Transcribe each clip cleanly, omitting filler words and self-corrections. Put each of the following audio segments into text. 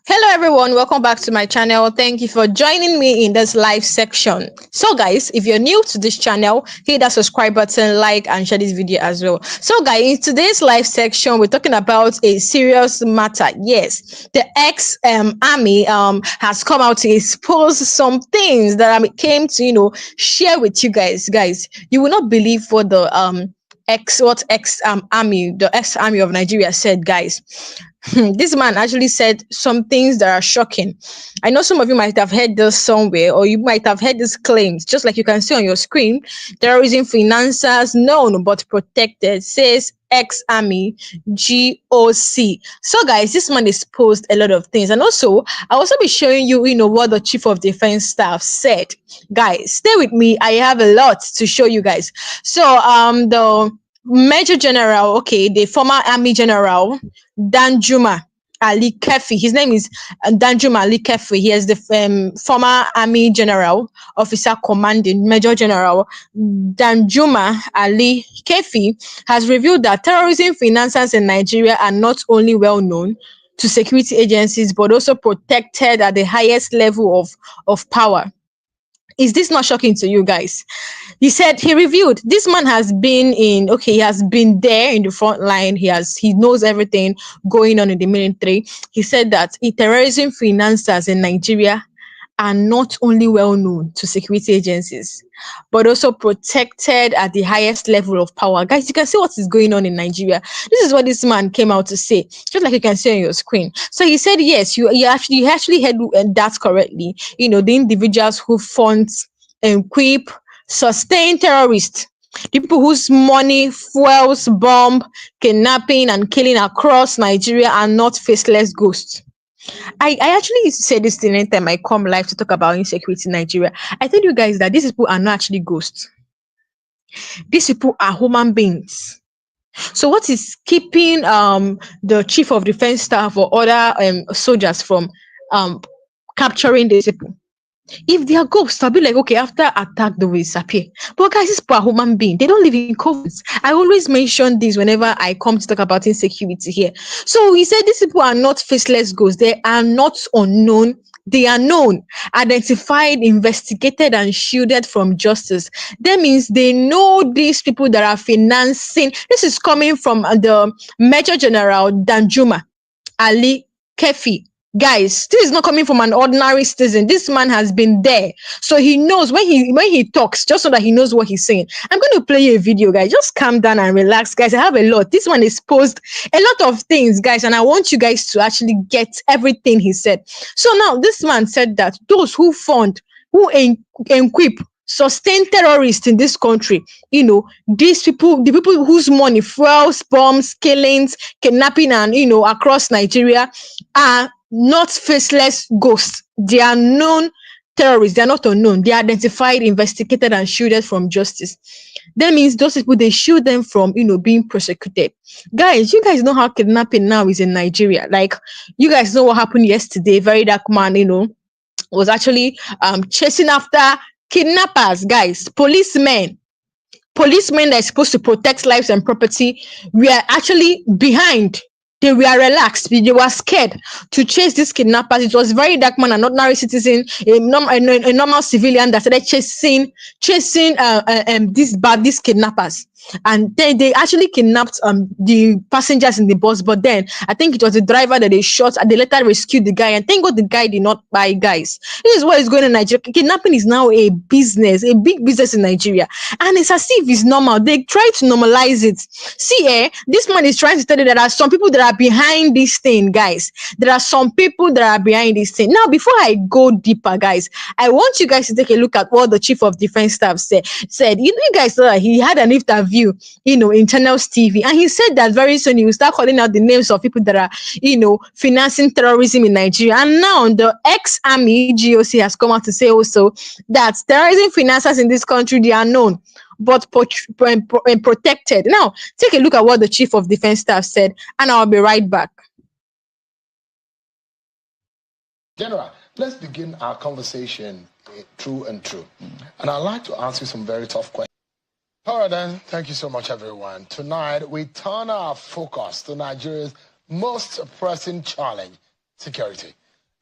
Hello everyone, welcome back to my channel. Thank you for joining me in this live section. So guys, if you're new to this channel, hit that subscribe button, like and share this video as well. So guys, in today's live section, we're talking about a serious matter. Yes, the ex-army has come out to expose some things that I came to share with you guys. Guys, you will not believe what the army, the ex-army of Nigeria said, guys. This man actually said some things that are shocking. I know some of you might have heard this somewhere, or you might have heard these claims, just like you can see on your screen. Terrorism financiers known but protected, says ex-army GOC. So, guys, this man exposed a lot of things, and also I'll also be showing you, what the chief of defense staff said. Guys, stay with me. I have a lot to show you guys. So, the Major General, okay, the former army general Danjuma Ali Kefi. His name is Danjuma Ali Kefi. He is the former army general, officer commanding Major General Danjuma Ali Kefi has revealed that terrorism financiers in Nigeria are not only well known to security agencies but also protected at the highest level of power. Is this not shocking to you guys? He said he reviewed. This man has been in, okay, he has been there in the front line. He knows everything going on in the military. He said that terrorism financiers in Nigeria are not only well known to security agencies, but also protected at the highest level of power. Guys, you can see what is going on in Nigeria. This is what this man came out to say, just like you can see on your screen. So he said, yes, you actually heard that correctly. The individuals who fund, equip, sustain terrorists, the people whose money fuels bomb, kidnapping, and killing across Nigeria are not faceless ghosts. I actually used to say this thing anytime I come live to talk about insecurity in Nigeria. I tell you guys that these people are not actually ghosts. These people are human beings. So what is keeping the chief of defense staff or other soldiers from um capturing these people? If they are ghosts, I'll be like, okay, after attack, they will disappear. But guys, these people are human beings. They don't live in coffins. I always mention this whenever I come to talk about insecurity here. So he said these people are not faceless ghosts. They are not unknown. They are known, identified, investigated, and shielded from justice. That means they know these people that are financing. This is coming from the Major General Danjuma Ali Kefi. Guys, this is not coming from an ordinary citizen. This man has been there, so he knows when he talks, just so that he knows what he's saying. I'm going to play you a video, guys. Just calm down and relax, guys. I have a lot. This one exposed a lot of things, guys, and I want you guys to actually get everything he said. So now, this man said that those who fund, who equip, sustain terrorists in this country, these people, the people whose money fuels bombs, killings, kidnapping, and across Nigeria, are not faceless ghosts. They are known terrorists. They are not unknown. They are identified, investigated, and shielded from justice. That means those people, they shield them from being prosecuted. Guys, you guys know how kidnapping now is in Nigeria. Like, you guys know what happened yesterday. Very dark man, was actually chasing after kidnappers. Guys, policemen that are supposed to protect lives and property were actually behind. They were relaxed. They were scared to chase these kidnappers. It was very dark man, an ordinary citizen, a normal civilian that started chasing these kidnappers. And then they actually kidnapped the passengers in the bus. But then I think it was the driver that they shot, and they later rescued the guy. And thank God the guy did not buy. Guys, this is what is going on in Nigeria. Kidnapping is now a business, a big business in Nigeria, and it's as if it's normal. They try to normalize it. See, this man is trying to tell you that there are some people that are behind this thing, guys. There are some people that are behind this thing. Now, before I go deeper, guys, I want you guys to take a look at what the chief of defense staff said. You guys saw that he had an interview, in Channels TV, and he said that very soon he will start calling out the names of people that are, financing terrorism in Nigeria. And now the ex-army GOC has come out to say also that terrorism financiers in this country, they are known but protected. Now, take a look at what the chief of defense staff said, and I'll be right back. General, let's begin our conversation true and true. And I'd like to ask you some very tough questions. All right, then. Thank you so much, everyone. Tonight, we turn our focus to Nigeria's most pressing challenge, security.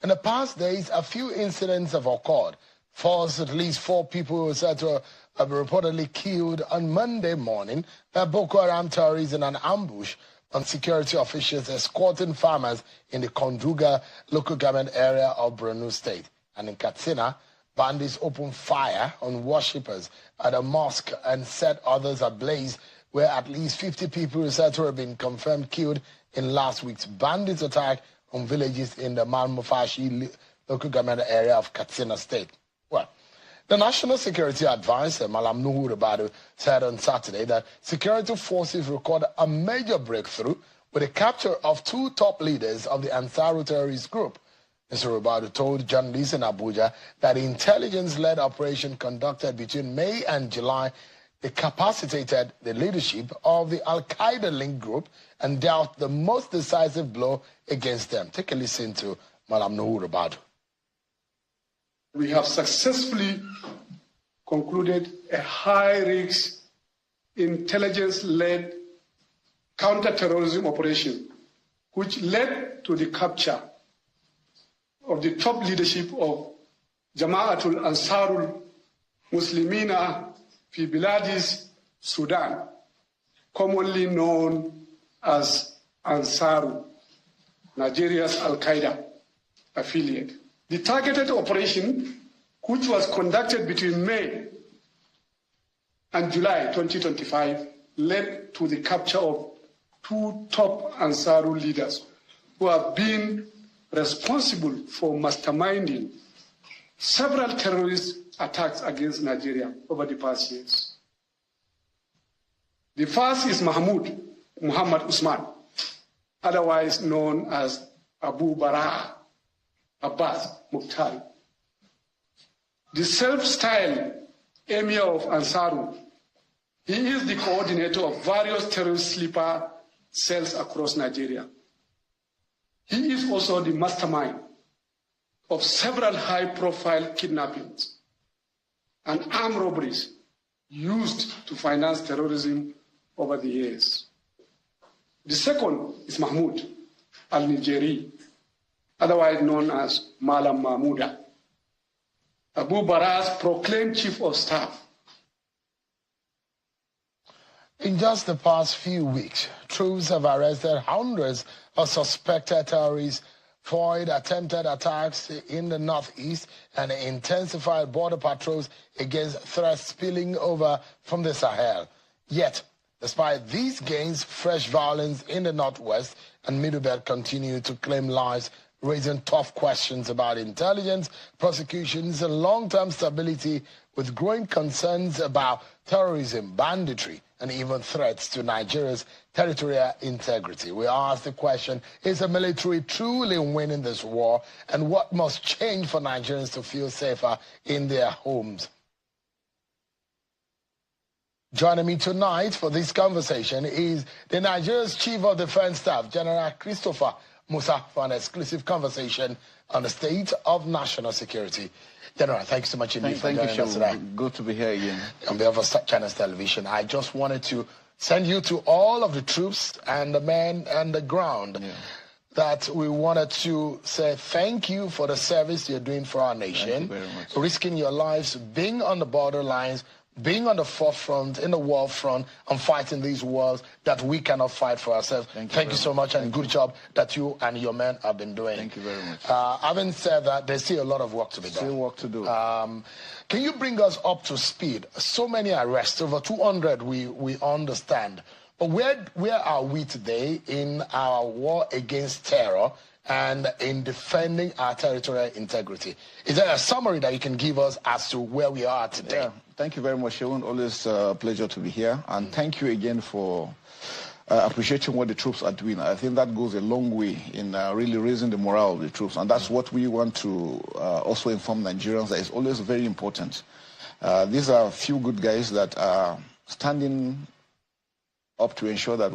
In the past days, a few incidents have occurred. First, at least 4 people were said to have been reportedly killed on Monday morning by Boko Haram terrorists in an ambush on security officials escorting farmers in the Konduga local government area of Borno State. And in Katsina, bandits opened fire on worshippers at a mosque and set others ablaze, where at least 50 people were said to have been confirmed killed in last week's bandits attack on villages in the Malmofashi local government area of Katsina State. Well, the National Security Advisor, Malam Nuhu Rabadu, said on Saturday that security forces recorded a major breakthrough with the capture of 2 top leaders of the Ansaru terrorist group. Mr. Rabadu told journalists in Abuja that the intelligence-led operation conducted between May and July capacitated the leadership of the Al-Qaeda-linked group and dealt the most decisive blow against them. Take a listen to Malam Nuhu Rabadu. We have successfully concluded a high-risk, intelligence-led counter-terrorism operation, which led to the capture of the top leadership of Jama'atul Ansarul Muslimina fi Biladis, Sudan, commonly known as Ansaru, Nigeria's Al-Qaeda affiliate. The targeted operation, which was conducted between May and July 2025, led to the capture of 2 top Ansaru leaders who have been responsible for masterminding several terrorist attacks against Nigeria over the past years. The first is Muhammad Usman, otherwise known as Abu Bara Abbas Mukhtar. The self-styled emir of Ansaru, he is the coordinator of various terrorist sleeper cells across Nigeria. He is also the mastermind of several high-profile kidnappings and armed robberies used to finance terrorism over the years. The second is Mahmoud al-Nigeri, otherwise known as Malam Mahmouda, Abu Bara's proclaimed chief of staff. In just the past few weeks, troops have arrested hundreds of suspected terrorists, foiled attempted attacks in the northeast, and intensified border patrols against threats spilling over from the Sahel. Yet, despite these gains, fresh violence in the northwest and middle belt continue to claim lives, raising tough questions about intelligence, prosecutions, and long-term stability, with growing concerns about terrorism, banditry, and even threats to Nigeria's territorial integrity. We ask the question, is the military truly winning this war, and what must change for Nigerians to feel safer in their homes? Joining me tonight for this conversation is the Nigeria's Chief of Defense Staff, General Christopher Musa, for an exclusive conversation on the state of national security. General, thank you so much indeed for joining us today. Good to be here again. On behalf of Channels Television, I just wanted to send you to all of the troops and the men on the ground that we wanted to say thank you for the service you're doing for our nation. Thank you very much. Risking your lives, being on the borderlines, being on the forefront, in the war front, and fighting these wars that we cannot fight for ourselves. Thank you so much, and good job that you and your men have been doing. Thank you very much. Having said that, there's still a lot of work to be done. Still work to do. Can you bring us up to speed? So many arrests, over 200 we understand. But where are we today in our war against terror and in defending our territorial integrity? Is there a summary that you can give us as to where we are today? Yeah. Thank you very much, Shaun. Always a pleasure to be here. And thank you again for appreciating what the troops are doing. I think that goes a long way in really raising the morale of the troops. And that's what we want to also inform Nigerians that is always very important. These are a few good guys that are standing up to ensure that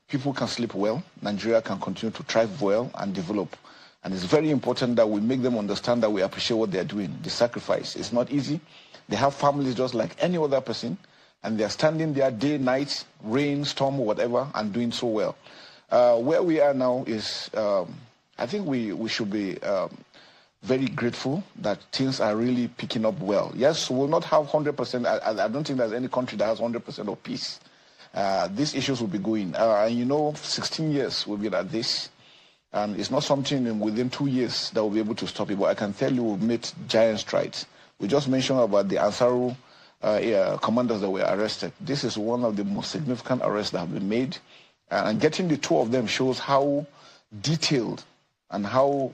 people can sleep well, Nigeria can continue to thrive well and develop. And it's very important that we make them understand that we appreciate what they're doing, the sacrifice. It's not easy. They have families just like any other person, and they're standing there day, night, rain, storm, whatever, and doing so well. Where we are now is, I I think we should be very grateful that things are really picking up well. Yes, we'll not have 100%. I don't think there's any country that has 100% of peace. These issues will be going. And 16 years we've been at this. And it's not something within 2 years that will be able to stop it. But I can tell you we've made giant strides. We just mentioned about the Ansaru commanders that were arrested. This is one of the most significant arrests that have been made. And getting the two of them shows how detailed and how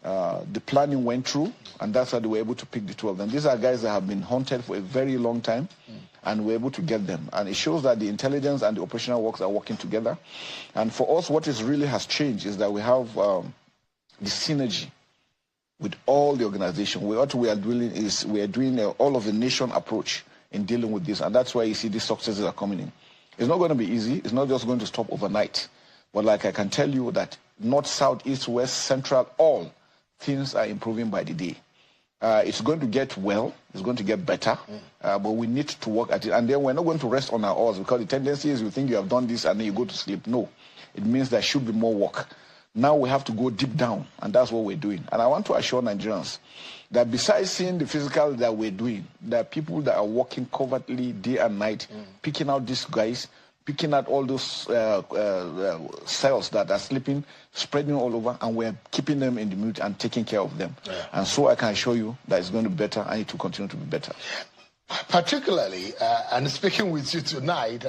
the planning went through, and that's how they were able to pick the two of them. These are guys that have been hunted for a very long time, and we're able to get them. And it shows that the intelligence and the operational works are working together. And for us, what is really has changed is that we have the synergy with all the organization. What we are doing is we are doing all of the nation approach in dealing with this, and that's why you see these successes are coming in. It's not going to be easy. It's not just going to stop overnight. But like I can tell you that north, south, east, west, central, all things are improving by the day. It's going to get well. It's going to get better. But we need to work at it. And then we're not going to rest on our oars, because the tendency is you think you have done this and then you go to sleep. No. It means there should be more work. Now we have to go deep down, and that's what we're doing. And I want to assure Nigerians that besides seeing the physical that we're doing, there are people that are working covertly day and night, picking out these guys, picking out all those cells that are sleeping, spreading all over, and we're keeping them in the mute and taking care of them. Yeah. And so I can assure you that it's going to be better, and it will continue to be better. Particularly, and speaking with you tonight,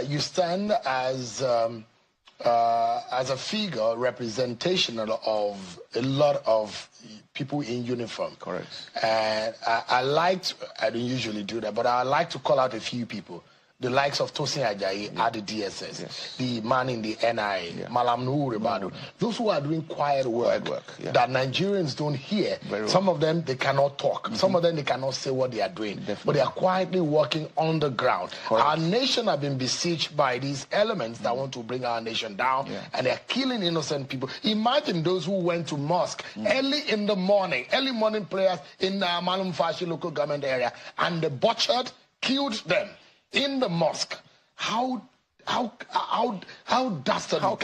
you stand as a figure representational of a lot of people in uniform. Correct. And I don't usually do that, but I like to call out a few people. The likes of Tosin Ajayi at the DSS, the man in the NIA, Malam Nuhu Ribadu, those who are doing quiet work that Nigerians don't hear. Some of them, they cannot talk. Some of them, they cannot say what they are doing. But they are quietly working on the ground. Correct. Our nation has been besieged by these elements that want to bring our nation down, and they're killing innocent people. Imagine those who went to mosque early in the morning, early morning prayers in Malum Fashi local government area, and the butchered, killed them in the mosque. How dastardly, how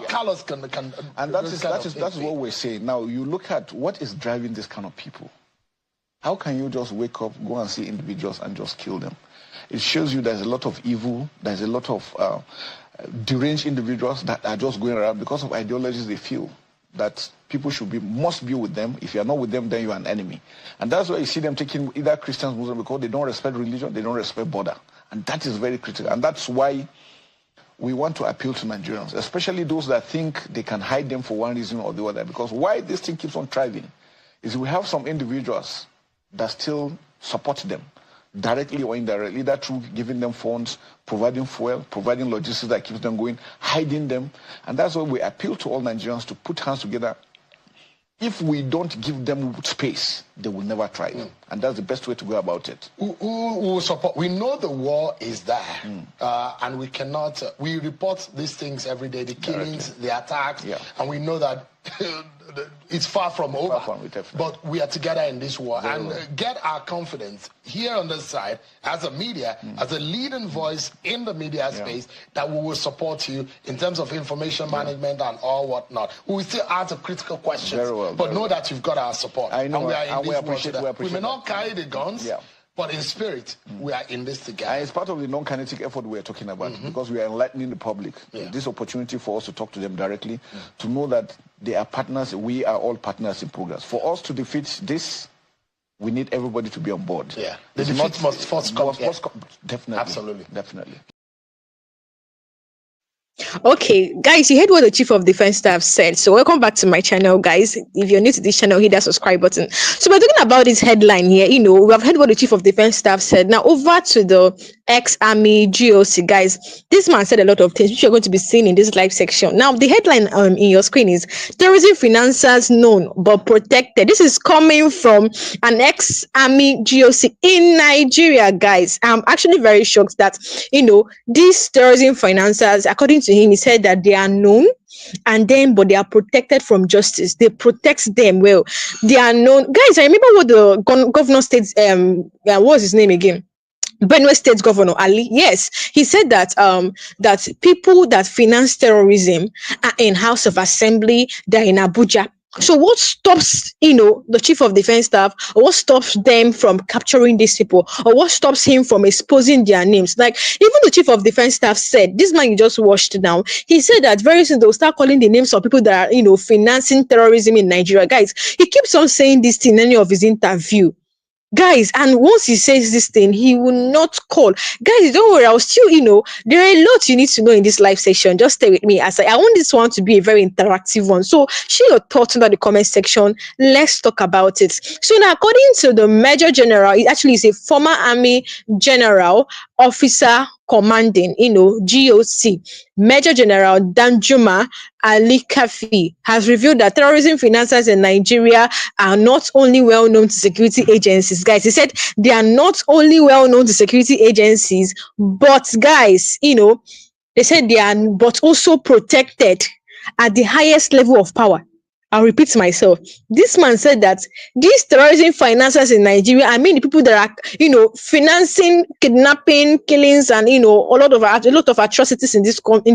callous can and that is what we're saying. Now you look at what is driving this kind of people. How can you just wake up, go and see individuals and just kill them? It shows you there's a lot of evil, there's a lot of deranged individuals that are just going around because of ideologies they feel that people must be with them. If you're not with them, then you're an enemy. And that's why you see them taking either Christians, Muslims, because they don't respect religion, they don't respect border. And that is very critical. And that's why we want to appeal to Nigerians, especially those that think they can hide them for one reason or the other. Because why this thing keeps on thriving is we have some individuals that still support them, directly or indirectly, either through giving them funds, providing fuel, providing logistics that keeps them going, hiding them. And that's why we appeal to all Nigerians to put hands together. If we don't give them space, they will never try. And that's the best way to go about it. Who support? We know the war is there, and we cannot. We report these things every day: the killings, the attacks, and we know that it's far from over. But we are together in this war, and get our confidence here on this side as a media, as a leading voice in the media space, that we will support you in terms of information management and all whatnot. We will still answer critical questions, but know that you've got our support. I know, and we are in we appreciate we may not carry the guns, but in spirit, we are in this together. And it's part of the non-kinetic effort we're talking about, because we are enlightening the public. This opportunity for us to talk to them directly, to know that they are partners. We are all partners in progress. For us to defeat this, we need everybody to be on board. The defeat must first come. Definitely. Absolutely. Definitely. Okay, guys, you heard what the Chief of Defense Staff said. So welcome back to my channel, guys. If you're new to this channel, hit that subscribe button. So we're talking about this headline here. We have heard what the Chief of Defense Staff said. Now over to the ex-army GOC, guys. This man said a lot of things which you're going to be seeing in this live section. Now the headline in your screen is Terrorism Financiers known but protected. This is coming from an ex-army GOC in Nigeria, guys. I'm actually very shocked that these terrorism financiers, according to him, he said that they are known but they are protected from justice. They protect them well. They are known. Guys, I remember what the governor states, what was his name again? Benue State Governor Ali, yes, he said that that people that finance terrorism are in House of Assembly, they're in Abuja. So what stops, the chief of defense staff, or what stops them from capturing these people, or what stops him from exposing their names? Like even the chief of defense staff said, this man you just watched now, he said that very soon they'll start calling the names of people that are, financing terrorism in Nigeria. Guys, he keeps on saying this in any of his interview. Guys, and once he says this thing, he will not call. Guys, don't worry, I'll still, there are a lot you need to know in this live session. Just stay with me as I want this one to be a very interactive one. So share your thoughts under the comment section. Let's talk about it. So now, according to the Major General, it actually is a former army general officer commanding, GOC. Major General Danjuma Ali Kafi has revealed that terrorism financiers in Nigeria are not only well known to security agencies. Guys, he said they are not only well known to security agencies, but guys, they said they are but also protected at the highest level of power. I'll repeat myself. This man said that these terrorism financiers in Nigeria, I mean the people that are, financing kidnapping, killings, and a lot of atrocities in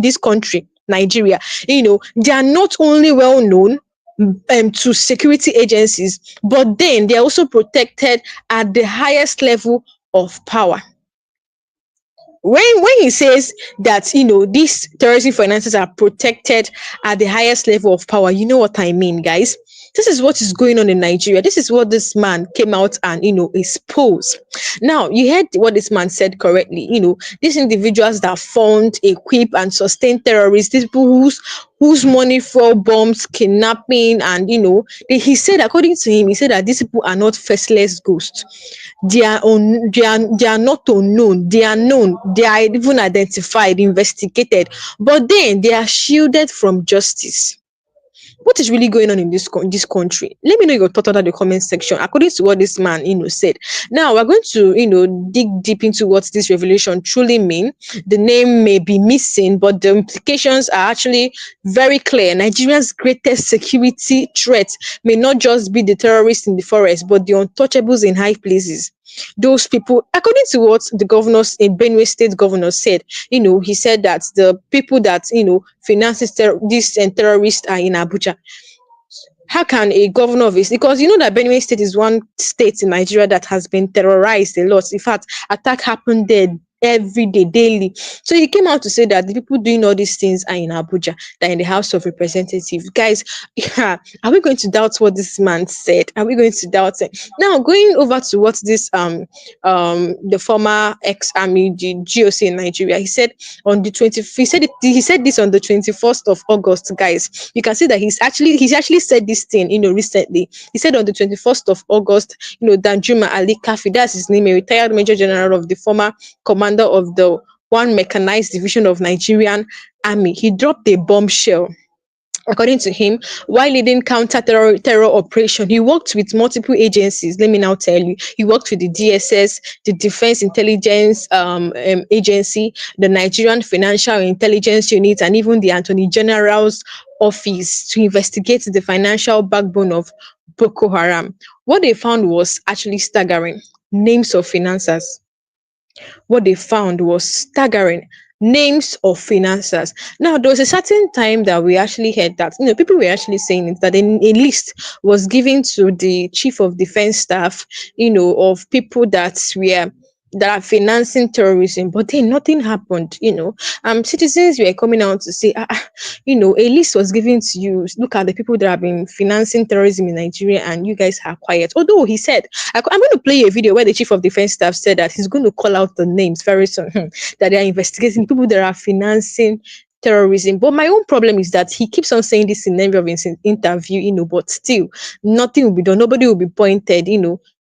this country, Nigeria. They are not only well known to security agencies, but then they are also protected at the highest level of power. When he says that these terrorism finances are protected at the highest level of power, you know what I mean, guys. This is what is going on in Nigeria. This is what this man came out and exposed. Now you heard what this man said correctly. These individuals that fund, equip, and sustain terrorists, these people whose money for bombs, kidnapping, and he said, according to him, he said that these people are not faceless ghosts. They are not unknown, they are known, they are even identified, investigated, but then they are shielded from justice. What is really going on in this country? Let me know your thought under the comment section. According to what this man said. Now we're going to dig deep into what this revelation truly mean. The name may be missing, but the implications are actually very clear. Nigeria's greatest security threat may not just be the terrorists in the forest, but the untouchables in high places. Those people, according to what the governors in Benue State governor said, he said that the people that finances these terrorists are in Abuja. How can a governor of it, because that Benue State is one state in Nigeria that has been terrorized a lot. In fact, attack happened there every day, daily. So he came out to say that the people doing all these things are in Abuja, they're in the House of Representatives. Guys, yeah, are we going to doubt what this man said? Are we going to doubt it? Now, going over to what this the former ex-army GOC in Nigeria, he said on the 20th, he said this on the 21st of August, guys. You can see that he's actually said this thing, recently. He said on the 21st of August, Danjuma Ali Kafi, that's his name, a retired major general of the former commander of the one mechanized division of Nigerian army. He dropped a bombshell. According to him, while leading counter-terror operation, he worked with multiple agencies. Let me now tell you, he worked with the DSS, the Defense Intelligence Agency, the Nigerian Financial Intelligence Unit, and even the Attorney General's office to investigate the financial backbone of Boko Haram. What they found was actually staggering. Names of financiers. What they found was staggering. Names of financiers. Now, there was a certain time that we actually heard that, people were actually saying it, that a list was given to the chief of defense staff, of people that are financing terrorism, but then nothing happened. Citizens were coming out to say, a list was given to you. Look at the people that have been financing terrorism in Nigeria, and you guys are quiet. Although he said, I'm going to play a video where the chief of defense staff said that he's going to call out the names very soon, that they are investigating people that are financing terrorism. But my own problem is that he keeps on saying this in every of his interview, but still nothing will be done. Nobody will be pointed,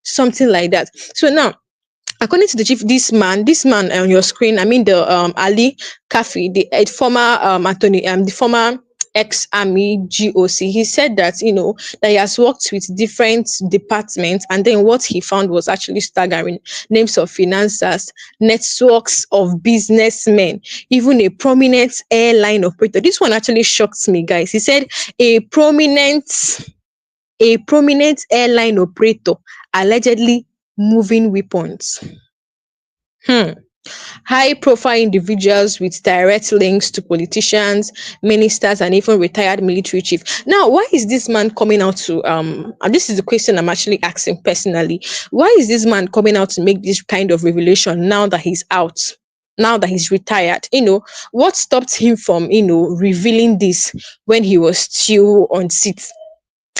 something like that. So now, according to the chief, this man on your screen, I mean the Ali Kafi, the former attorney, the former ex-army GOC, he said that that he has worked with different departments, and then what he found was actually staggering. Names of financiers, networks of businessmen, even a prominent airline operator. This one actually shocked me, guys. He said a prominent airline operator allegedly moving weapons. Hmm. High profile individuals with direct links to politicians, ministers, and even retired military chief. Now, why is this man coming out to and this is the question I'm actually asking personally. Why is this man coming out to make this kind of revelation now that he's out? Now that he's retired, what stopped him from, revealing this when he was still on seat?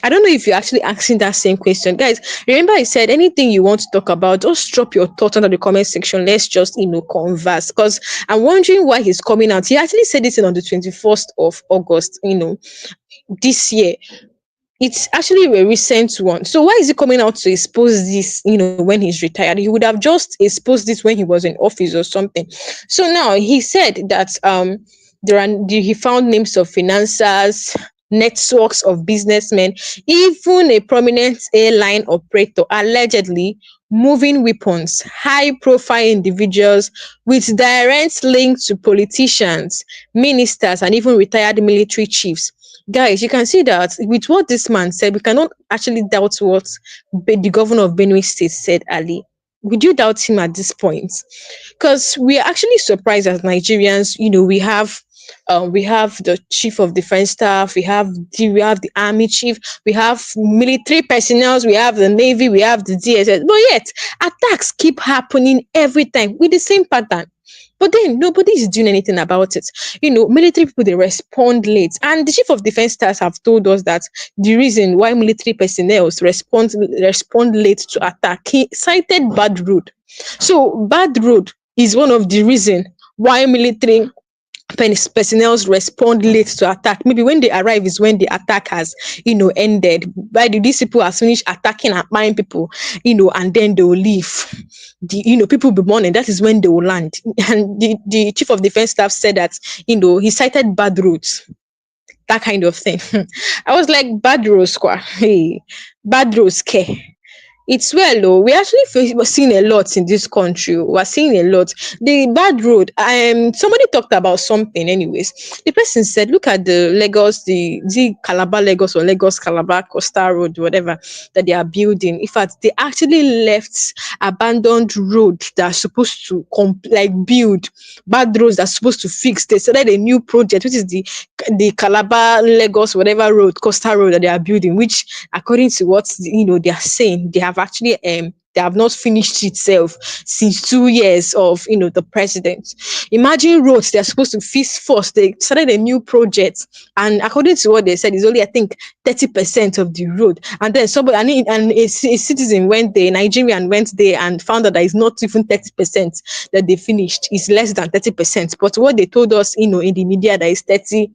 I don't know if you're actually asking that same question. Guys, remember I said anything you want to talk about, just drop your thoughts under the comment section. Let's just, converse. Because I'm wondering why he's coming out. He actually said this on the 21st of August, this year. It's actually a recent one. So why is he coming out to expose this, when he's retired? He would have just exposed this when he was in office or something. So now he said that he found names of financiers, networks of businessmen, even a prominent airline operator allegedly moving weapons, high profile individuals with direct links to politicians, ministers, and even retired military chiefs. Guys, you can see that with what this man said, we cannot actually doubt what the governor of Benue State said, Ali. Would you doubt him at this point? Because we are actually surprised as Nigerians. We have the chief of defense staff, we have the army chief, we have military personnel, we have the navy, we have the DSS, but yet attacks keep happening every time with the same pattern. But then nobody is doing anything about it. Military people, they respond late. And the chief of defense staff have told us that the reason why military personnel respond late to attack, he cited bad road. So bad road is one of the reason why military personnel respond late to attack. Maybe when they arrive is when the attack has, ended. By these people has finished attacking and buying people, and then they will leave. People will be mourning. That is when they will land. And the chief of defense staff said that, he cited bad roads, that kind of thing. I was like, bad roads, squad. Hey, bad roads, care. It's well, though. We actually we're seeing a lot in this country. We're seeing a lot. The bad road. Somebody talked about something. Anyways, the person said, "Look at the Lagos, the Calabar Lagos or Lagos Calabar Coastal Road, whatever that they are building. In fact, they actually left abandoned road that's supposed to build bad roads that's supposed to fix. They started a new project, which is the Calabar Lagos whatever road, Coastal Road that they are building, which according to what they are saying, they have not finished itself since 2 years of the president. Imagine roads they're supposed to fix first. They started a new project, and according to what they said, it's only I think 30% of the road. And then somebody and a citizen went there, Nigerian went there and found out that it's not even 30% that they finished. It's less than 30%. But what they told us, in the media, that is 30%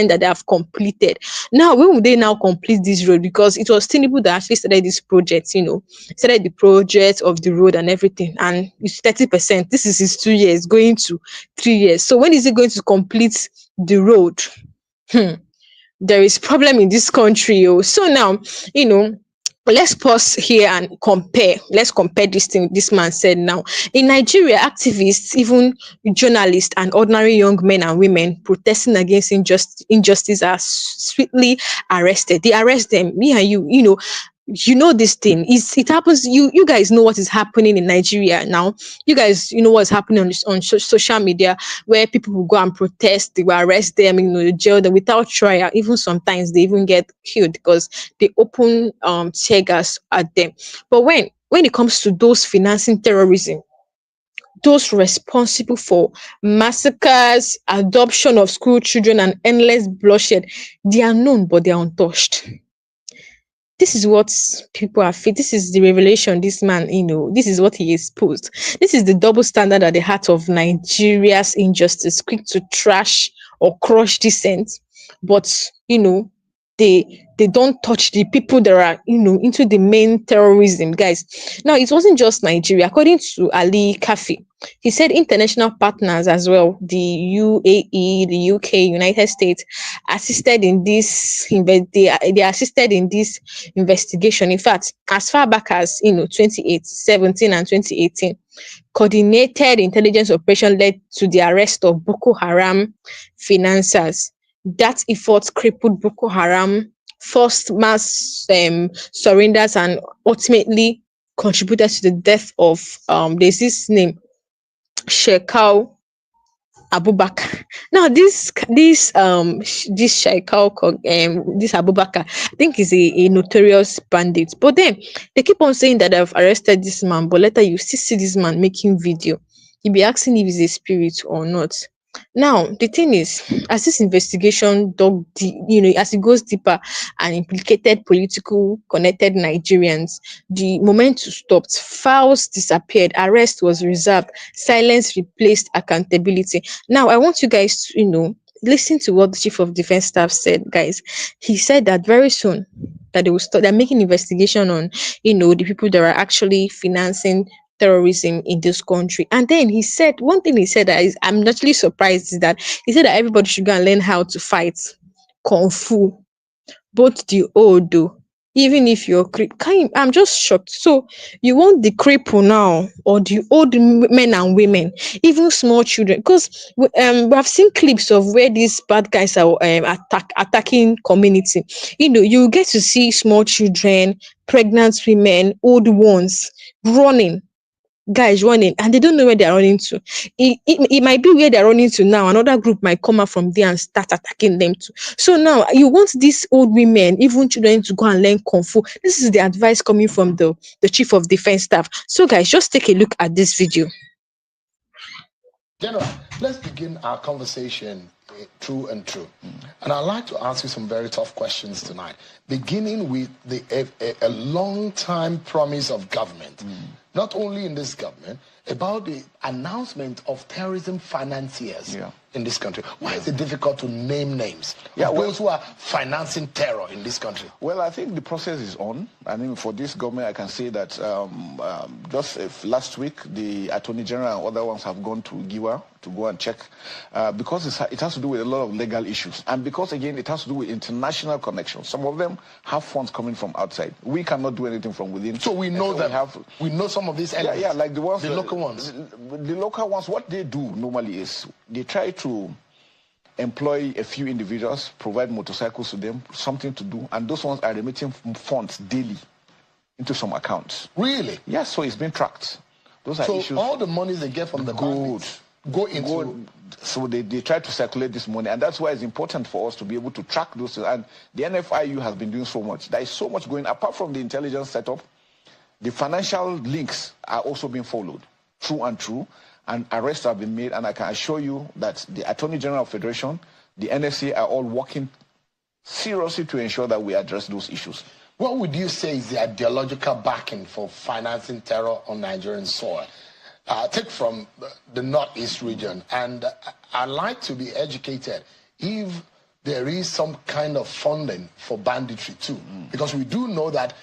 that they have completed. Now, when will they now complete this road? Because it was Tinubu that actually started this project, started the project of the road and everything. And it's 30%. This is his 2 years, going to 3 years. So when is he going to complete the road? Hmm. There is problem in this country. Oh. So now, you know, let's pause here and compare. Let's compare this thing this man said now. In Nigeria, activists, even journalists and ordinary young men and women protesting against injustice are swiftly arrested. They arrest them. Me and you know this thing is it happens. You guys know what is happening in Nigeria now. You guys what's happening on social media, where people will go and protest, they will arrest them, jail them without trial. Even sometimes they even get killed because they open tear gas at them. But when it comes to those financing terrorism, those responsible for massacres, adoption of school children, and endless bloodshed, they are known but they are untouched. This is what people are fit. This is the revelation this man, this is what he exposed. This is the double standard at the heart of Nigeria's injustice, quick to trash or crush dissent, but they don't touch the people that are into the main terrorism, guys. Now it wasn't just Nigeria. According to Ali Kafi, he said international partners as well, the UAE, the UK, United States, assisted in this. They assisted in this investigation. In fact, as far back as 2017 and 2018, coordinated intelligence operation led to the arrest of Boko Haram financiers. That effort crippled Boko Haram, forced mass surrenders, and ultimately contributed to the death of there's this name Shekau Abubakar. Now this Shekau this Abubakar, I think is a notorious bandit. But then they keep on saying that they've arrested this man, but later you still see this man making video. You be asking if he's a spirit or not. Now the thing is, as this investigation as it goes deeper and implicated political connected Nigerians, the momentum stopped, files disappeared, arrest was reserved, silence replaced accountability. Now I want you guys to, listen to what the chief of defense staff said, guys. He said that very soon that they will start, they're making investigation on, the people that are actually financing terrorism in this country. And then he said one thing he said that I'm naturally surprised is that he said that everybody should go and learn how to fight kung fu, both the old though. Even if you're I'm just shocked. So you want the cripple now or the old men and women, even small children? Because we have seen clips of where these bad guys are attacking community. You get to see small children, pregnant women, old ones running, guys running, and they don't know where they're running to. It might be where they're running to now. Another group might come out from there and start attacking them too. So now you want these old women, even children, to go and learn kung fu. This is the advice coming from the chief of defense staff. So guys, just take a look at this video. General, let's begin our conversation true and true. And I'd like to ask you some very tough questions tonight, beginning with a long-time promise of government, not only in this government, about the announcement of terrorism financiers in this country. Why is it difficult to name names of those who are financing terror in this country? Well, I think the process is on. I mean, for this government, I can say that just last week, the Attorney General and other ones have gone to Giwa to go and check because it has to do with a lot of legal issues. And because, again, it has to do with international connections. Some of them have funds coming from outside. We cannot do anything from within. So we know that we know some of these elements. Yeah, like the ones, the local ones. The local ones, what they do normally is they try to employ a few individuals, provide motorcycles to them, something to do, and those ones are remitting funds daily into some accounts. Really? Yes, so it's been tracked. Those are issues. So all the monies they get from the bandits go into... So they try to circulate this money, and that's why it's important for us to be able to track those things. And the NFIU has been doing so much. There is so much going, apart from the intelligence setup, the financial links are also being followed through and through, and arrests have been made, and I can assure you that the Attorney General of Federation, the NSA are all working seriously to ensure that we address those issues. What would you say is the ideological backing for financing terror on Nigerian soil? Take from the Northeast region, and I'd like to be educated if there is some kind of funding for banditry too, because we do know that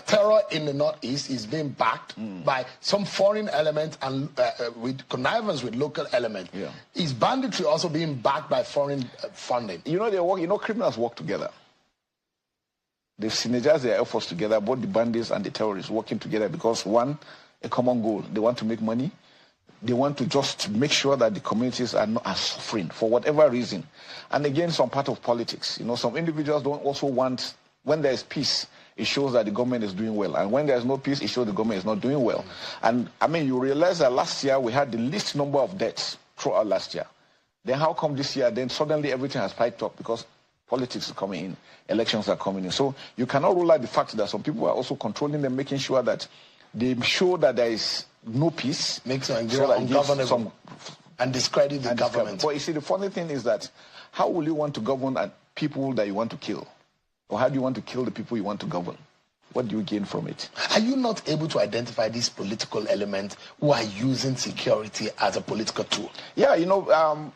terror in the Northeast is being backed by some foreign element and with connivance with local element. Is banditry also being backed by foreign funding? You know, they work. You know, criminals work together. They've synergized their efforts together, both the bandits and the terrorists working together because a common goal. They want to make money. They want to just make sure that the communities are not suffering for whatever reason. And again, some part of politics. You know, some individuals don't also want, when there is peace, it shows that the government is doing well. And when there's no peace, it shows the government is not doing well. And I mean, you realize that last year we had the least number of deaths throughout last year. Then how come this year, then suddenly everything has spiked up because politics is coming in, elections are coming in. So you cannot rule out the fact that some people are also controlling them, making sure that they show that there is no peace. Makes Nigeria ungovernable and discredit the government. But you see, the funny thing is that how will you want to govern people that you want to kill? Or how do you want to kill the people you want to govern? What do you gain from it? Are you not able to identify these political elements who are using security as a political tool? Yeah, you know,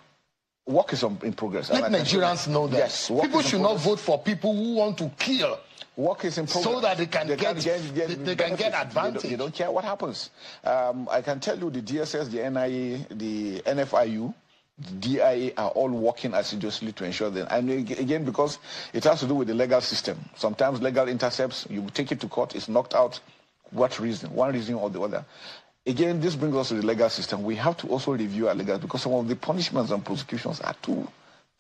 work is in progress. Let Nigerians know that. Yes, people should not vote for people who want to kill. Work is in progress. So that they can get advantage. They don't care what happens. I can tell you the DSS, the NIA, the NFIU, the DIA are all working assiduously to ensure that. And again, because it has to do with the legal system. Sometimes legal intercepts, you take it to court, it's knocked out. What reason? One reason or the other. Again, this brings us to the legal system. We have to also review our legal because some of the punishments and prosecutions are too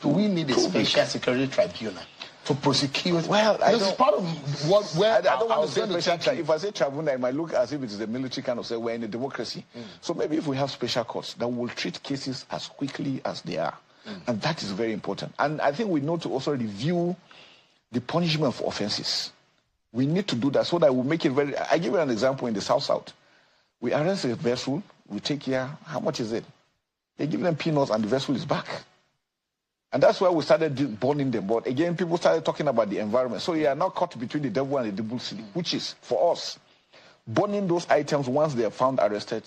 we need a special security tribunal. to prosecute? Well, this is part of where I don't want to say going special. take you. If I say tribunal, it might look as if it is a military kind of say we're in a democracy. So maybe if we have special courts that will treat cases as quickly as they are, and that is very important. And I think we need to also review the punishment for offenses. We need to do that so that we make it very. I give you an example in the South. We arrest a vessel, we take care. How much is it? They give them peanuts, and the vessel is back. And that's why we started burning them. But again, people started talking about the environment. So you are now caught between the devil and the devil city, which is, for us, burning those items once they are found arrested,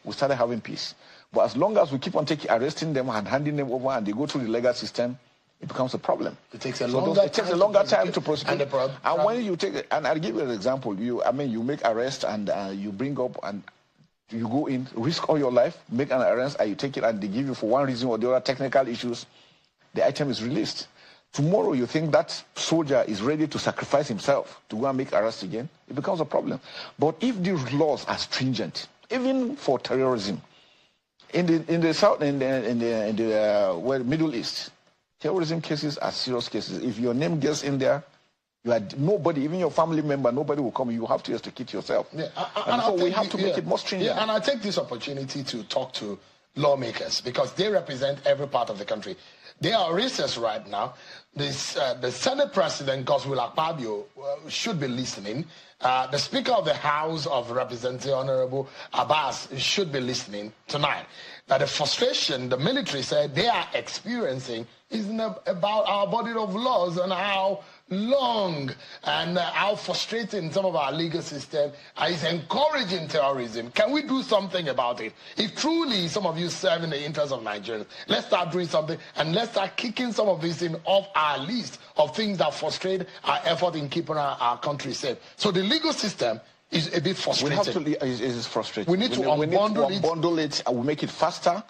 we started having peace. But as long as we keep on arresting them and handing them over and they go through the legal system, it becomes a problem. It takes a longer time to prosecute. And when you take, and I'll give you an example. You make arrest and you bring up and you go in, risk all your life, make an arrest, and you take it, and they give you for one reason or the other technical issues. The item is released. Tomorrow you think that soldier is ready to sacrifice himself to go and make arrest again, it becomes a problem. But if these laws are stringent, even for terrorism, in the South, in the Middle East, terrorism cases are serious cases. If your name gets in there, you are nobody, even your family member, nobody will come. You have to extricate yourself. Yeah, and so we have to make it more stringent. Yeah, and I take this opportunity to talk to lawmakers because they represent every part of the country. They are recess right now. The Senate President, Godswill Akpabio, should be listening. The Speaker of the House of Representatives, Honorable Abbas, should be listening tonight. That the frustration the military said they are experiencing is about our body of laws and how long and how frustrating some of our legal system is encouraging terrorism. Can we do something about it? If truly some of you serve in the interest of Nigerians, let's start doing something and let's start kicking some of these things off our list of things that frustrate our effort in keeping our country safe. So the legal system is a bit frustrating. It is frustrating. We need to unbundle it and we'll make it faster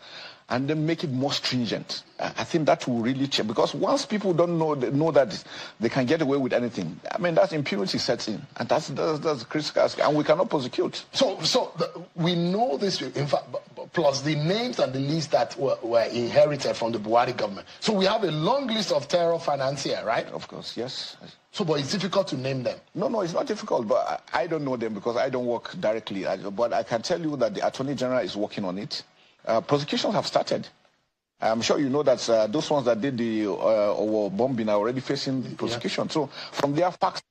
and then make it more stringent. I think that will really change, because once people don't know that they can get away with anything, I mean, that's impunity sets in, and that's critical, and we cannot prosecute. We know this, in fact, plus the names and the lists that were inherited from the Buhari government. So we have a long list of terror financiers, right? Of course, yes. So, but it's difficult to name them. No, it's not difficult, but I don't know them because I don't work directly. But I can tell you that the Attorney General is working on it. Prosecutions have started. I'm sure you know that those ones that did the bombing are already facing prosecution. Yeah. So from their facts,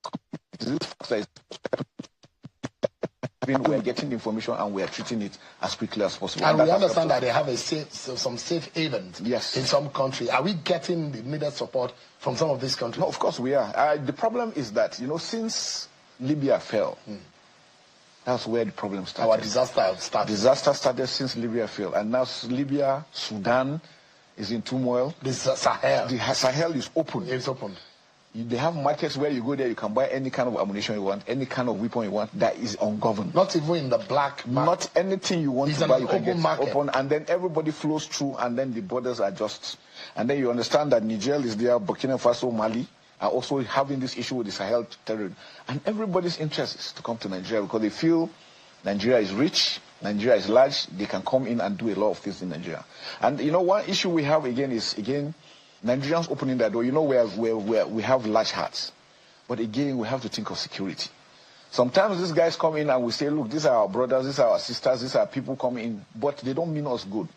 we're getting information and we are treating it as quickly as possible. And we understand that they have some safe havens in some countries. Are we getting the needed support from some of these countries? No, of course we are. The problem is that, since Libya fell, that's where the problem started. Our disaster started. Disaster started since Libya fell. And now Libya, Sudan is in turmoil. The Sahel. The Sahel is open. It's open. They have markets where you go there, you can buy any kind of ammunition you want, any kind of weapon you want, that is ungoverned. Not even in the black market. Not anything you want to buy, you can get open. And then everybody flows through, and then the borders are just... And then you understand that Niger is there, Burkina Faso, Mali are also having this issue with the Sahel terrorism. And everybody's interest is to come to Nigeria because they feel Nigeria is rich, Nigeria is large, they can come in and do a lot of things in Nigeria. And one issue we have is Nigerians opening that door. Where we have large hearts. But again, we have to think of security. Sometimes these guys come in and we say, look, these are our brothers, these are our sisters, these are people coming in, but they don't mean us good.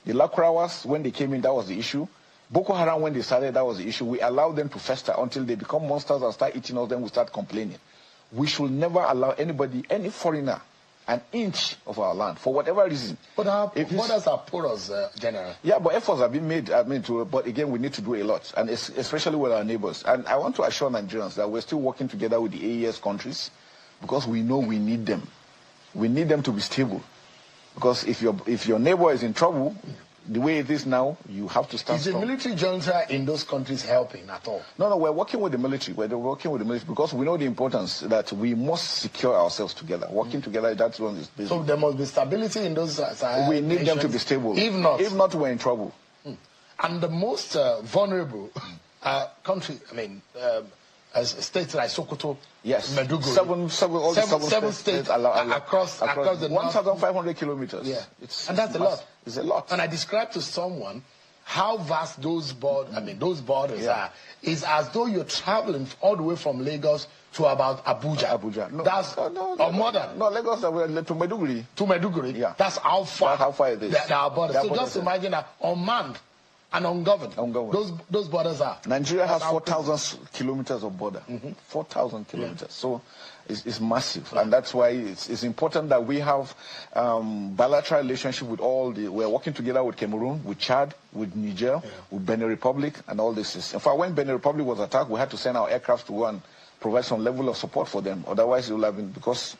The Lakrawas, when they came in, that was the issue. Boko Haram, when they started, that was the issue. We allow them to fester until they become monsters and start eating us, then we start complaining. We should never allow anybody, any foreigner, an inch of our land, for whatever reason. But our borders are porous, General. Yeah, but efforts have been made, but again, we need to do a lot, and especially with our neighbors. And I want to assure Nigerians that we're still working together with the AES countries because we know we need them. We need them to be stable. Because if your neighbor is in trouble, the way it is now, you have to start. Is the military junta in those countries helping at all? No, we're working with the military. We're working with the military because we know the importance that we must secure ourselves together. Working together, that's one is basic. So there must be stability in those we need them to be stable. If not, we're in trouble. And the most vulnerable country, states like Sokoto, Meduguri, seven states across the 1,500 kilometers. Yeah, and that's a lot. It's a lot. And I described to someone how vast those borders are, is as though you're traveling all the way from Lagos to about Abuja. No, That's or more than. No, Lagos to Maiduguri. To Maiduguri. Yeah. That's how far. That's how far it is. Our borders. So borders just imagine that unmanned and ungoverned. Those borders are. Nigeria has 4,000 kilometers of border. 4,000 kilometers. Yeah. So it's massive, and that's why it's important that we have bilateral relationship with all the. We're working together with Cameroon, with Chad, with Niger, with Benin Republic, and all this. In fact, when Benin Republic was attacked, we had to send our aircraft to go and provide some level of support for them. Otherwise, it will have been, because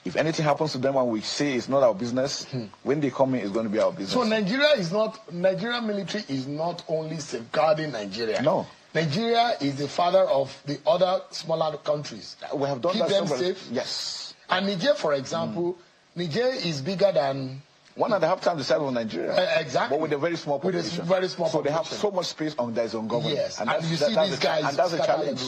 if anything happens to them and we say it's not our business, when they come in, it's going to be our business. So Nigeria military is not only safeguarding Nigeria. No. Nigeria is the father of the other smaller countries. We have done Keep that them several, safe. Yes. And Niger, for example, Niger is bigger than 1.5 times the size of Nigeria. Exactly. But with a very small population. With a very small so population. they have so much space on their own government. Yes. And you see these guys. And that's a challenge.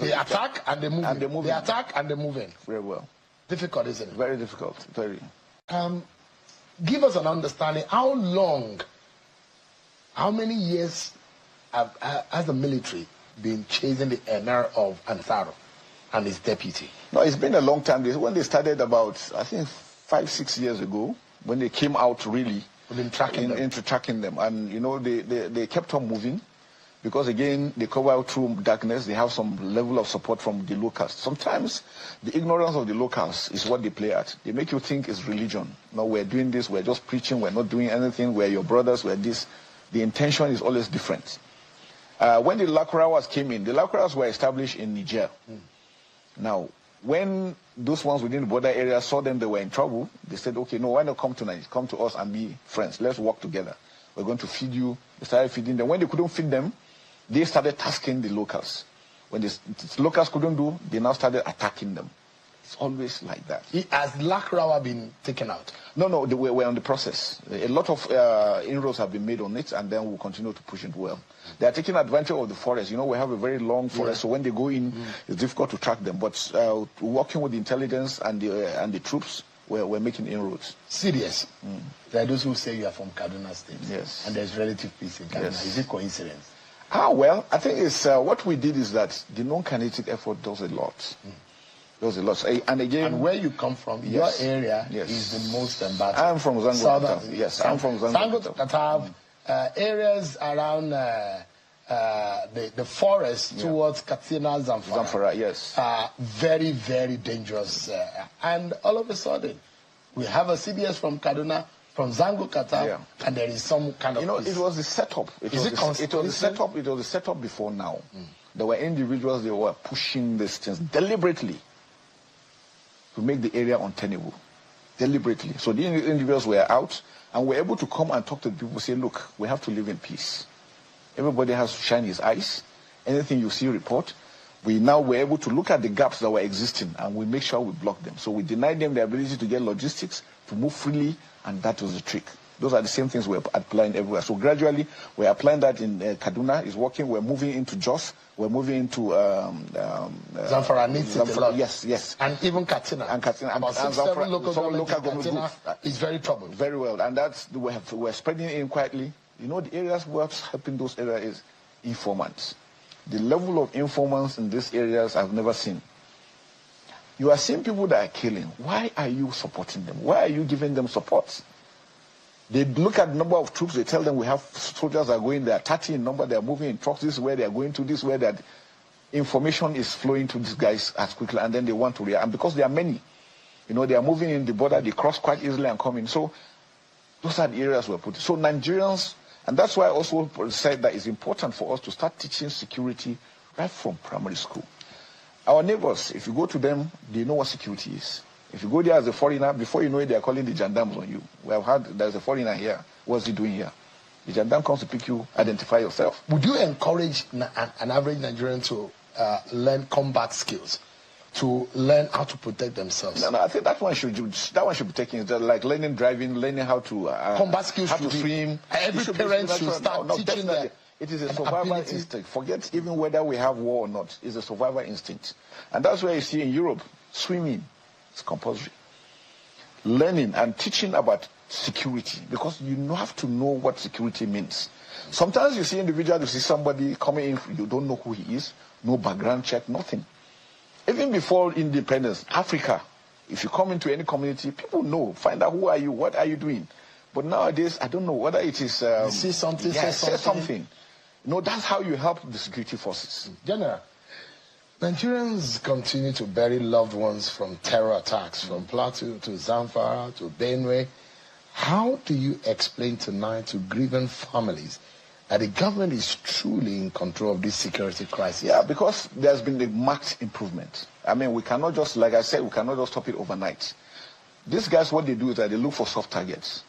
They attack and they move in. They attack and they move in. Very well. Difficult, isn't it? Very difficult. Very. Give us an understanding. How many years has the military been chasing the Emir of Ansaro and his deputy? No, it's been a long time. When they started about, I think, 5-6 years ago, when they came out really into tracking them. And, you know, they kept on moving because, again, they cover through darkness. They have some level of support from the locals. Sometimes the ignorance of the locals is what they play at. They make you think it's religion. No, we're doing this. We're just preaching. We're not doing anything. We're your brothers. We're this. The intention is always different. When the Lakurawas came in, the Lakurawas were established in Niger. Now, when those ones within the border area saw them, they were in trouble, they said, okay, no, why not come to Nigeria? Come to us and be friends. Let's work together. We're going to feed you. They started feeding them. When they couldn't feed them, they started tasking the locals. When the locals couldn't do, they now started attacking them. It's always like that. Has Lakurawa been taken out? No, we're on the process. A lot of inroads have been made on it, and then we'll continue to push it well. They are taking advantage of the forest. You know, we have a very long forest, so when they go in, it's difficult to track them. But working with the intelligence and the troops, we're making inroads. Serious. There are those who say you are from Kaduna State. Yes. And there's relative peace in Kaduna. Yes. Is it coincidence? Well, I think it's what we did is that the non-kinetic effort does a lot. Does a lot. And again, and where you come from, your area is the most embattled. I'm from Zango. Yes, I'm from Zango. Zango areas around the forest towards Katsina, Zamfara, yes. Very, very dangerous. And all of a sudden, we have a CDS from Kaduna, from Zango Katab, and there is some kind of. You know, it was the setup. It was the setup before now. There were individuals, they were pushing these things deliberately to make the area untenable. Deliberately. So the individuals were out and were able to come and talk to the people, say, look, we have to live in peace. Everybody has to shine his eyes. Anything you see, report. We now were able to look at the gaps that were existing and we make sure we block them. So we denied them the ability to get logistics, to move freely, and that was the trick. Those are the same things we're applying everywhere. So gradually, we're applying that in Kaduna. It's working. We're moving into Jos. We're moving into Zamfara needs it a lot. Yes. And even Katsina. And Katsina. About 6-7 local government Katsina is very troubled. Very well. And that's we're spreading in quietly. You know, the areas what's helping those areas is informants. The level of informants in these areas I've never seen. You are seeing people that are killing. Why are you supporting them? Why are you giving them support? They look at the number of troops, they tell them we have soldiers that are going, they are 30 in number, they are moving in trucks, this is where they are going to, this is where that information is flowing to these guys as quickly, and then they want to react. And because there are many, you know, they are moving in the border, they cross quite easily and come in. So those are the areas we're putting. So Nigerians, and that's why I also said that it's important for us to start teaching security right from primary school. Our neighbors, if you go to them, they know what security is. If you go there as a foreigner, before you know it, they are calling the gendarmes on you. We have heard there's a foreigner here. What's he doing here? The gendarme comes to pick you, identify yourself. Would you encourage an average Nigerian to learn combat skills, to learn how to protect themselves? No, I think that one should be taken. Like learning driving, learning how to combat skills, how to swim. Every parent should start teaching them. It is a survival instinct. Forget even whether we have war or not. It's a survival instinct, and that's where you see in Europe swimming. It's compulsory. Learning and teaching about security, because you have to know what security means. Sometimes you see individuals, you see somebody coming in, you don't know who he is, no background check, nothing. Even before independence, Africa, if you come into any community, people know, find out who are you, what are you doing. But nowadays, I don't know whether it is... you see something, say say something. No, that's how you help the security forces. General, Nigerians continue to bury loved ones from terror attacks, from Plateau to Zamfara to Benue. How do you explain tonight to grieving families that the government is truly in control of this security crisis? Yeah, because there's been a marked improvement. I mean, we cannot just, like I said, we cannot just stop it overnight. These guys, what they do is that they look for soft targets.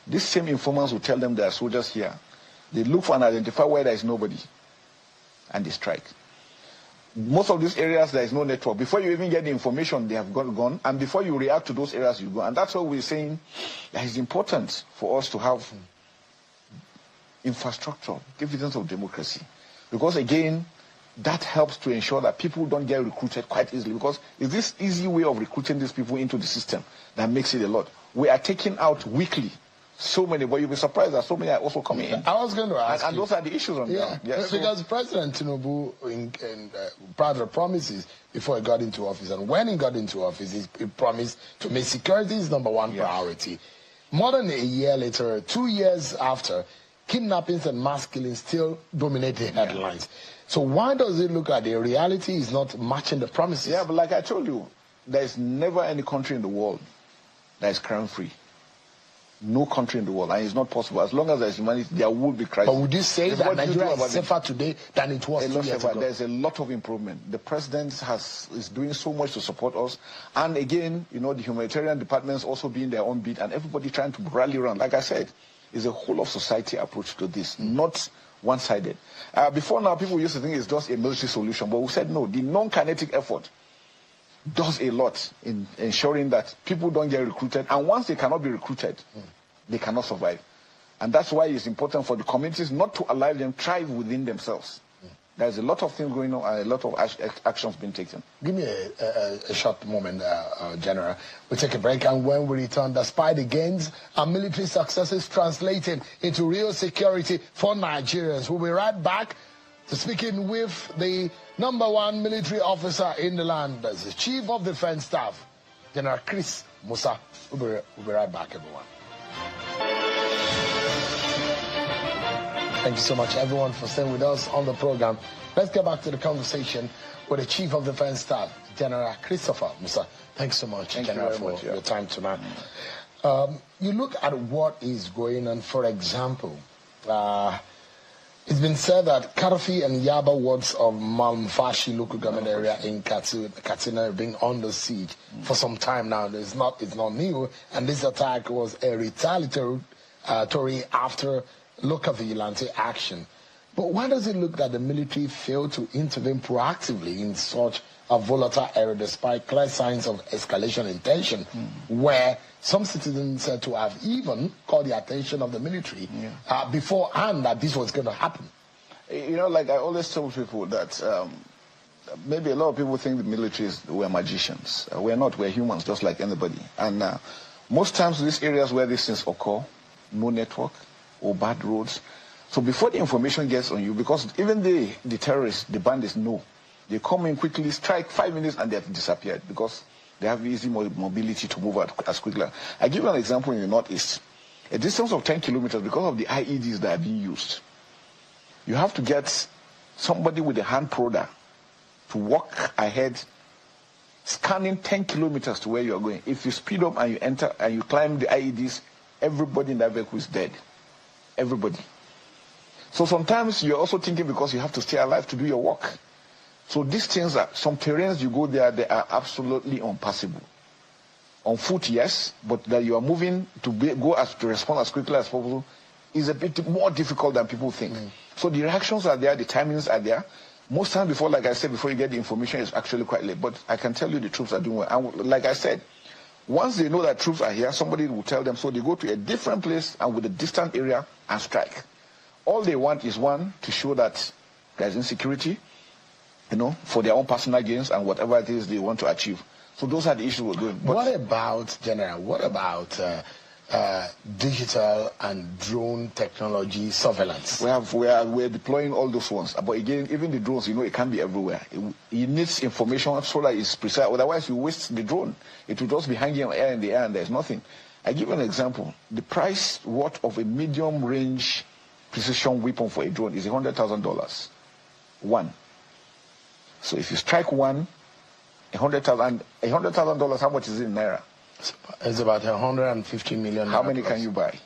These same informants will tell them there are soldiers here. They look for and identify where there is nobody, and they strike. Most of these areas, there is no network. Before you even get the information, they have gone, and before you react to those areas, you go. And that's why we're saying that it's important for us to have infrastructure, dividends of democracy. Because again, that helps to ensure that people don't get recruited quite easily. Because it's this easy way of recruiting these people into the system that makes it a lot. We are taking out weekly so many, but you'll be surprised that so many are also coming in. I was going to ask and those are the issues on ground. Yes, because President Tinubu, part of the promises before he got into office, and when he got into office, he promised to make security his #1 priority. More than a year later, 2 years after, kidnappings and mass killings still dominate the headlines. So why does it look like the reality is not matching the promises? Yeah, but like I told you, there is never any country in the world that is crime-free. No country in the world, and it's not possible. As long as there's humanity, there will be crisis. But would you say that Nigeria is safer today than it was 2 years ago? There's a lot of improvement. The president is doing so much to support us. And again, you know, the humanitarian departments also being their own beat, and everybody trying to rally around. Like I said, it's a whole of society approach to this, not one-sided. Before now, people used to think it's just a military solution, but we said no. The non-kinetic effort does a lot in ensuring that people don't get recruited, and once they cannot be recruited, they cannot survive. And that's why it's important for the communities not to allow them thrive within themselves. There's a lot of things going on and a lot of actions being taken. Give me a short moment, General. We'll take a break, and when we return, despite the gains and military successes translating into real security for Nigerians, we'll be right back to speaking with the #1 military officer in the land, as the Chief of Defense Staff, General Chris Musa. We'll be right back, everyone. Thank you so much, everyone, for staying with us on the program. Let's get back to the conversation with the Chief of Defense Staff, General Christopher Musa. Thanks so much, General, for your time tonight. You look at what is going on, for example, it's been said that Karfi and Yaba wards of Malmfashi local government area in Katsina are being under siege for some time now. It's not new, and this attack was a retaliatory after local vigilante action. But why does it look that the military failed to intervene proactively in such a volatile area despite clear signs of escalation in tension, where some citizens said to have even called the attention of the military beforehand that this was going to happen? You know, like I always tell people that maybe a lot of people think the military we're magicians. We're not. We're humans, just like anybody. And most times these areas where these things occur, no network or bad roads. So before the information gets on you, because even the terrorists, the bandits know, they come in quickly, strike 5 minutes, and they have disappeared because they have easy mobility to move out as quickly. I give you an example in the northeast. A distance of 10 kilometers, because of the IEDs that are being used, you have to get somebody with a hand prodder to walk ahead, scanning 10 kilometers to where you're going. If you speed up and you enter and you climb the IEDs, everybody in that vehicle is dead. Everybody. So sometimes you're also thinking because you have to stay alive to do your work. So these things are, some terrains you go there, they are absolutely impassable. On foot, yes, but that you are moving to respond as quickly as possible is a bit more difficult than people think. So the reactions are there, the timings are there. Most times before, like I said, before you get the information, it's actually quite late. But I can tell you the troops are doing well. And like I said, once they know that troops are here, somebody will tell them, so they go to a different place and with a distant area and strike. All they want is, one, to show that there's insecurity, you know, for their own personal gains and whatever it is they want to achieve. So those are the issues we're doing. But what about, General, what about digital and drone technology surveillance. We're deploying all those ones. But again, even the drones, it can be everywhere. It needs information so that it's precise. Otherwise, you waste the drone. It will just be hanging in the air and there's nothing. I give an example. The price worth of a medium-range precision weapon for a drone is $100,000. One. So if you strike one, $100,000, how much is it in naira? It's about 150 million. How many can you buy?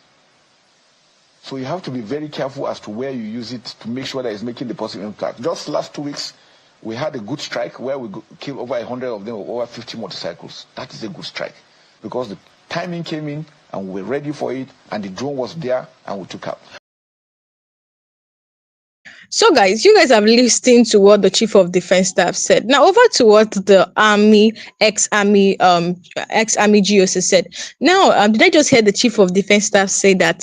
So you have to be very careful as to where you use it to make sure that it's making the positive impact. Just last 2 weeks, we had a good strike where we killed over 100 of them, over 50 motorcycles. That is a good strike because the timing came in and we were ready for it and the drone was there and we took out. So, guys, you guys have listened to what the Chief of Defense Staff said. Now, over to what the ex-army GOC said. Now, did I just hear the Chief of Defense Staff say that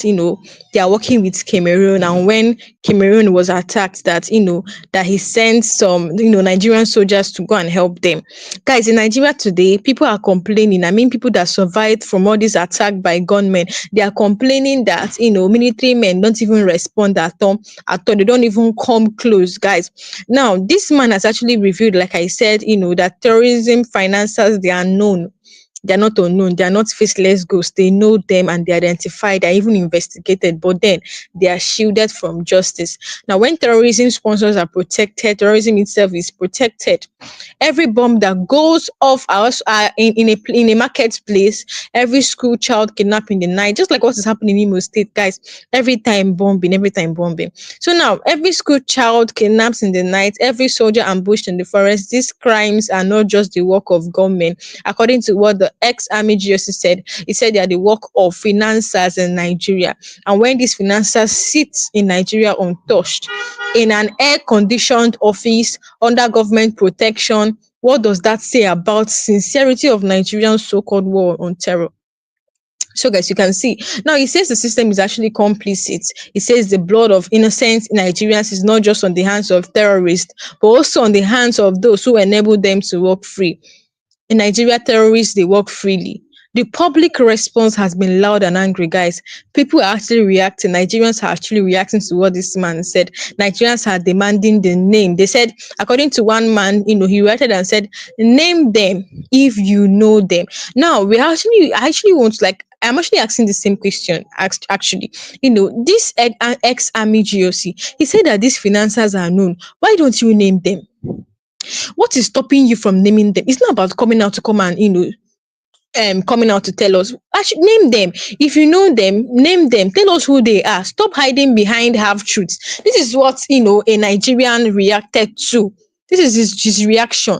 they are working with Cameroon, and when Cameroon was attacked, that that he sent some Nigerian soldiers to go and help them? Guys, in Nigeria today, people are complaining. I mean, people that survived from all this attack by gunmen, they are complaining that military men don't even respond at all. They don't even come close, guys. Now, this man has actually revealed, like I said, that terrorism financiers, they are known. They're not unknown, they're not faceless ghosts. They know them and they identified, they're even investigated, but then they are shielded from justice. Now, when terrorism sponsors are protected, terrorism itself is protected. Every bomb that goes off in a marketplace, every school child kidnapped in the night, just like what is happening in Imo State, guys. Every time bombing. So now, every school child kidnapped in the night, every soldier ambushed in the forest, these crimes are not just the work of government. According to what the ex-army GOC said, he said they are the work of financiers in Nigeria. And when these financiers sit in Nigeria untouched, in an air-conditioned office, under government protection, what does that say about sincerity of Nigerian so-called war on terror? So, guys, you can see now he says the system is actually complicit. He says the blood of innocent Nigerians is not just on the hands of terrorists, but also on the hands of those who enable them to walk free. In Nigeria, terrorists, they walk freely. The public response has been loud and angry, guys. People are actually reacting. Nigerians are actually reacting to what this man said. Nigerians are demanding the name. They said, according to one man, he reacted and said, name them if you know them. Now, I actually want to, I'm actually asking the same question, actually. This ex-army GOC, he said that these financiers are known. Why don't you name them? What is stopping you from naming them? It's not about coming out to come and coming out to tell us. Actually, name them. If you know them, name them. Tell us who they are. Stop hiding behind half truths. This is what a Nigerian reacted to. This is his reaction.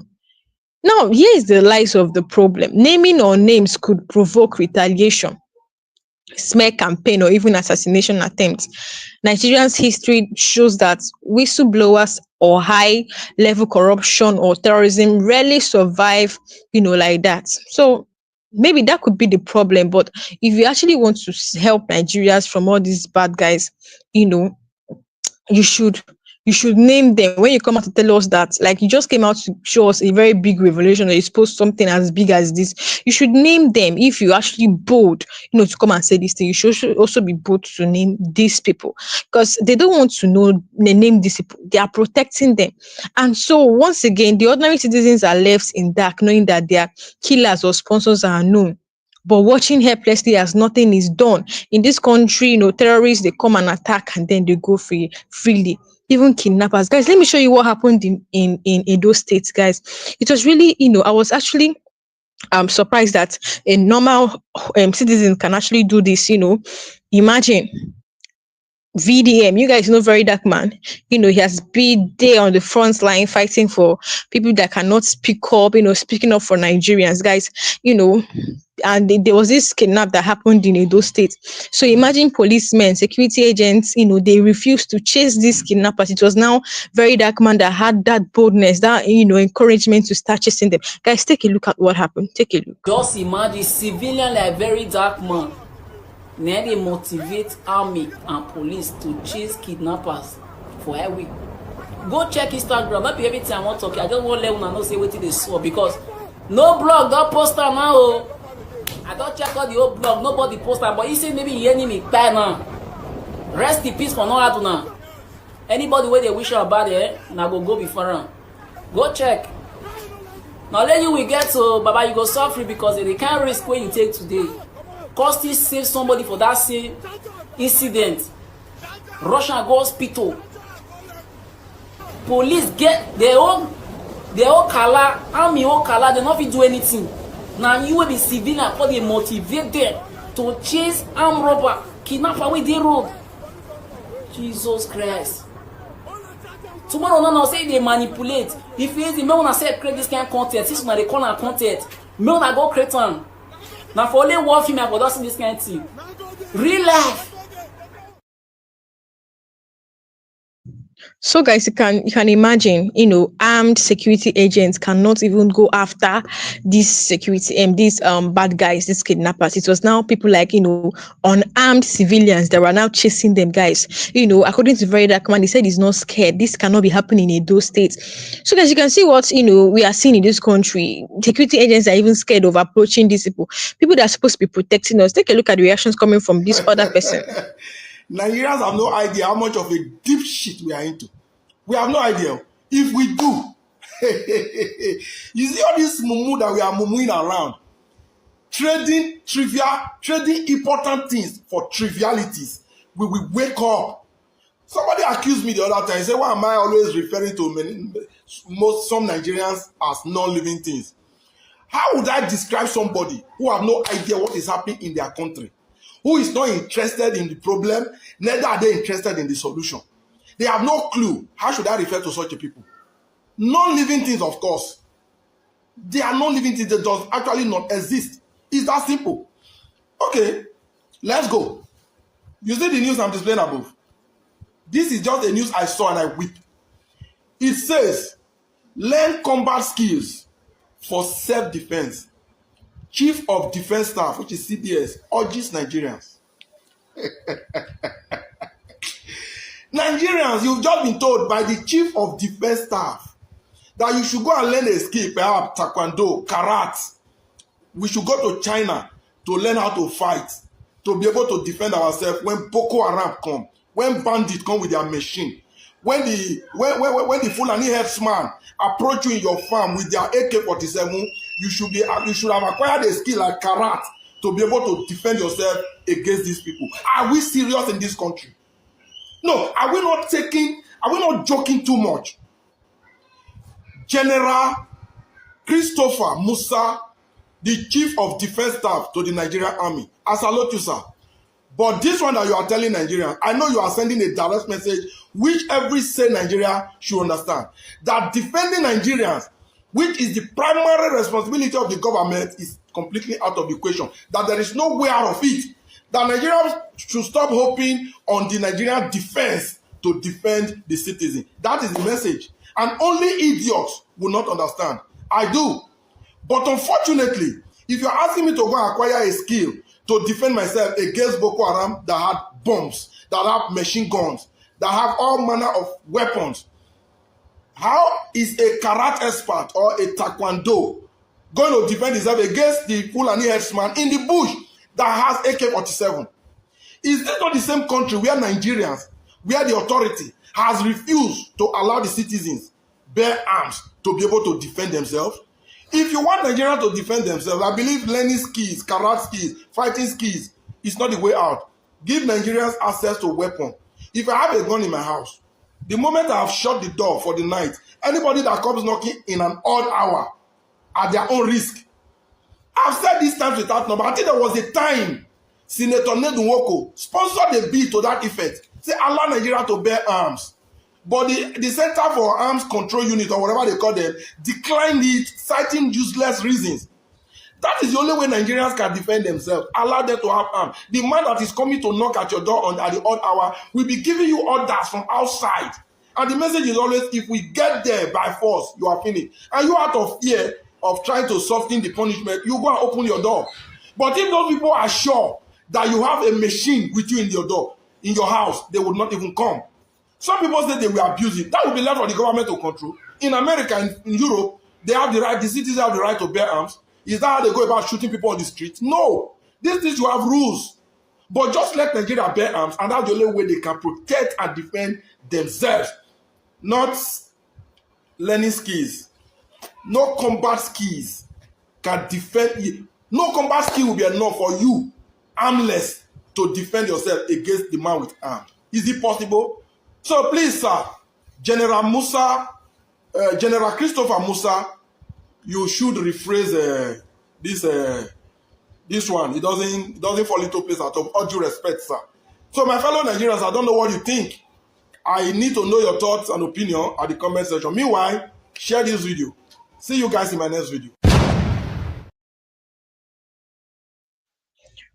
Now, here is the lies of the problem. Naming or names could provoke retaliation, smear campaign, or even assassination attempts. Nigeria's history shows that whistleblowers or high-level corruption or terrorism rarely survive, like that. So maybe that could be the problem. But if you actually want to help Nigerians from all these bad guys, you should name them. When you come out to tell us that, like, you just came out to show us a very big revelation, or you post something as big as this, you should name them. If you're actually bold, to come and say this thing, you should also be bold to name these people, because they don't want to name these people. They are protecting them. And so, once again, the ordinary citizens are left in dark, knowing that their killers or sponsors are unknown, but watching helplessly as nothing is done. In this country, terrorists, they come and attack and then they go freely. Even kidnappers. Guys, let me show you what happened in those states, guys. It was really, I was actually surprised that a normal citizen can actually do this. Imagine VDM, you guys know Very Dark Man. He has been there on the front line fighting for people that cannot speak up, speaking up for Nigerians, guys, and there was this kidnap that happened in Edo State. So imagine policemen, security agents, they refused to chase these kidnappers. It was now Very Dark Man that had that boldness, that, encouragement to start chasing them. Guys, take a look at what happened. Take a look. Just imagine civilian like Very Dark Man. Now they motivate army and police to chase kidnappers for a week. Go check Instagram. Not be everything I want to talk. I just want to let una know say wetin they saw, because no blog don post am now. I don't check all the old blog, nobody post am, but he say maybe he enemy kpai now. Rest in peace for no hard now. Anybody wey dey wish am bad na go before am. Go check. Now let you will get to Baba, you go suffer because the kind risk wey you take today. Cause still save somebody for that same incident. Rush am go hospital. Police get their own kala, army own kala, they no fit do anything. Now you will be civilian for dey motivate them to chase armed robber, kidnapper wey dey road. Jesus Christ. Tomorrow no say they manipulate. If you easy, make una say create this kind of content. Since una dey call am content, make una go create am. Na for only one film I go just see this kind of thing. Real life. So guys, you can imagine, armed security agents cannot even go after these these bad guys, these kidnappers. It was now people like unarmed civilians that were now chasing them, guys. According to Very Dark Man, he said he's not scared. This cannot be happening in those states. So guys, you can see what we are seeing in this country. Security agents are even scared of approaching these people that are supposed to be protecting us. Take a look at the reactions coming from this other person. Nigerians have no idea how much of a deep shit we are into. We have no idea. If we do, you see all this mumu that we are mumuing around, trading important things for trivialities. We will wake up. Somebody accused me the other time. He said, why am I always referring to some Nigerians as non-living things? How would I describe somebody who have no idea what is happening in their country? Who is not interested in the problem, neither are they interested in the solution. They have no clue. How should I refer to such a people? Non-living things, of course. They are non-living things that does actually not exist. It's that simple. Okay, let's go. You see the news I'm displaying above? This is just a news I saw and I weep. It says, learn combat skills for self-defense. Chief of Defense Staff, which is CDS, urges Nigerians. Nigerians, you've just been told by the Chief of Defense Staff that you should go and learn a skill, perhaps taekwondo, karate. We should go to China to learn how to fight, to be able to defend ourselves when Boko Haram come, when bandits come with their machine, when the Fulani herdsman approach you in your farm with their AK-47, you should have acquired a skill like karate to be able to defend yourself against these people. Are we serious in this country? No, are we not joking too much? General Christopher Musa, the Chief of Defense Staff to the Nigerian Army, I salute you, sir. But this one that you are telling Nigerians, I know you are sending a direct message which every sane Nigerian should understand. That defending Nigerians, which is the primary responsibility of the government, is completely out of the equation. That there is no way out of it. That Nigerians should stop hoping on the Nigerian defense to defend the citizen. That is the message. And only idiots will not understand. I do. But unfortunately, if you're asking me to go and acquire a skill to defend myself against Boko Haram that had bombs, that have machine guns, that have all manner of weapons, how is a karate expert or a taekwondo going to defend himself against the Fulani herdsman in the bush that has AK-47? Is this not the same country where Nigerians, where the authority has refused to allow the citizens bear arms to be able to defend themselves? If you want Nigerians to defend themselves, I believe learning skills, karate skills, fighting skills is not the way out. Give Nigerians access to weapons. If I have a gun in my house, the moment I have shut the door for the night, anybody that comes knocking in an odd hour at their own risk. I've said this times without number. I think there was a time Senator Nedunwoko sponsored a bill to that effect. Say allow Nigeria to bear arms. But the Center for Arms Control Unit, or whatever they call them, declined it, citing useless reasons. That is the only way Nigerians can defend themselves. Allow them to have arms. The man that is coming to knock at your door at the odd hour will be giving you orders from outside. And the message is always, if we get there by force, you are finished. And you, out of fear of trying to soften the punishment, you go and open your door. But if those people are sure that you have a machine with you in your door, in your house, they would not even come. Some people say they will abuse it. That will be left for the government to control. In America, in Europe, they have the right, the citizens have the right to bear arms. Is that how they go about shooting people on the street? No. These things you have rules. But just let Nigeria bear arms, and that's the only way they can protect and defend themselves. Not learning skills. No combat skills can defend you. No combat skill will be enough for you, armless, to defend yourself against the man with arm. Is it possible? So please, sir, General Musa, General Christopher Musa, you should rephrase this one. It doesn't fall into place at all. All due respect, sir. So my fellow Nigerians, I don't know what you think. I need to know your thoughts and opinion at the comment section. Meanwhile, share this video. See you guys in my next video.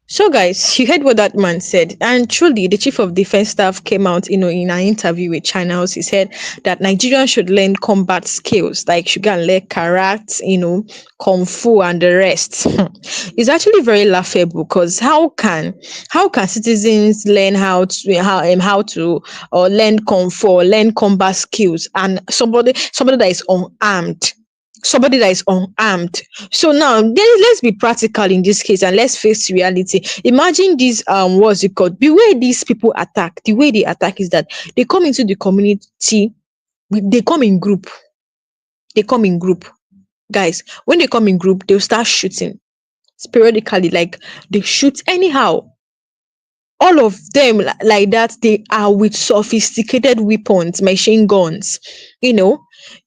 So, guys, you heard what that man said, and truly, the chief of defense staff came out, in an interview with Channels. He said that Nigerians should learn combat skills like should go and learn karate, kung fu, and the rest. It's actually very laughable because how can citizens learn how to or learn kung fu or learn combat skills, and somebody that is unarmed, somebody that is unarmed. So now let's be practical in this case and let's face reality. Imagine this what's it called? The way these people attack, the way they attack is that they come into the community, they come in group, they come in group. Guys, when they come in group, they'll start shooting periodically, like they shoot anyhow. All of them like that, they are with sophisticated weapons, machine guns, you know.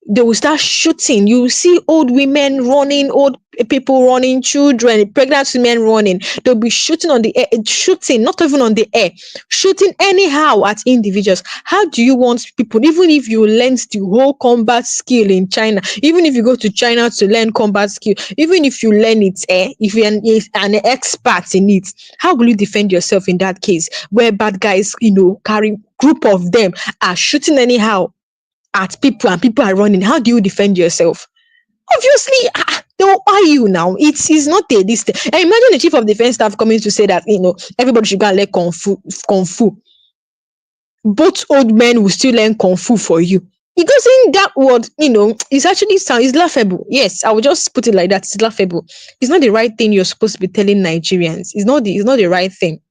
They will start shooting. You see old women running, old people running, children, pregnant women running. They'll be shooting on the air, shooting, not even on the air, shooting anyhow at individuals. How do you want people, even if you learn the whole combat skill in China, even if you go to China to learn combat skill, even if you learn it, if you're an expert in it, how will you defend yourself in that case where bad guys, carry group of them are shooting anyhow at people and people are running? How do you defend yourself? Obviously, they will buy you now. It's not a this thing. And imagine the chief of defense staff coming to say that everybody should go and learn kung fu. Kung fu. Both old men will still learn kung fu for you. Because in that word, it's actually it's laughable. Yes, I will just put it like that. It's laughable. It's not the right thing you're supposed to be telling Nigerians. It's not the right thing.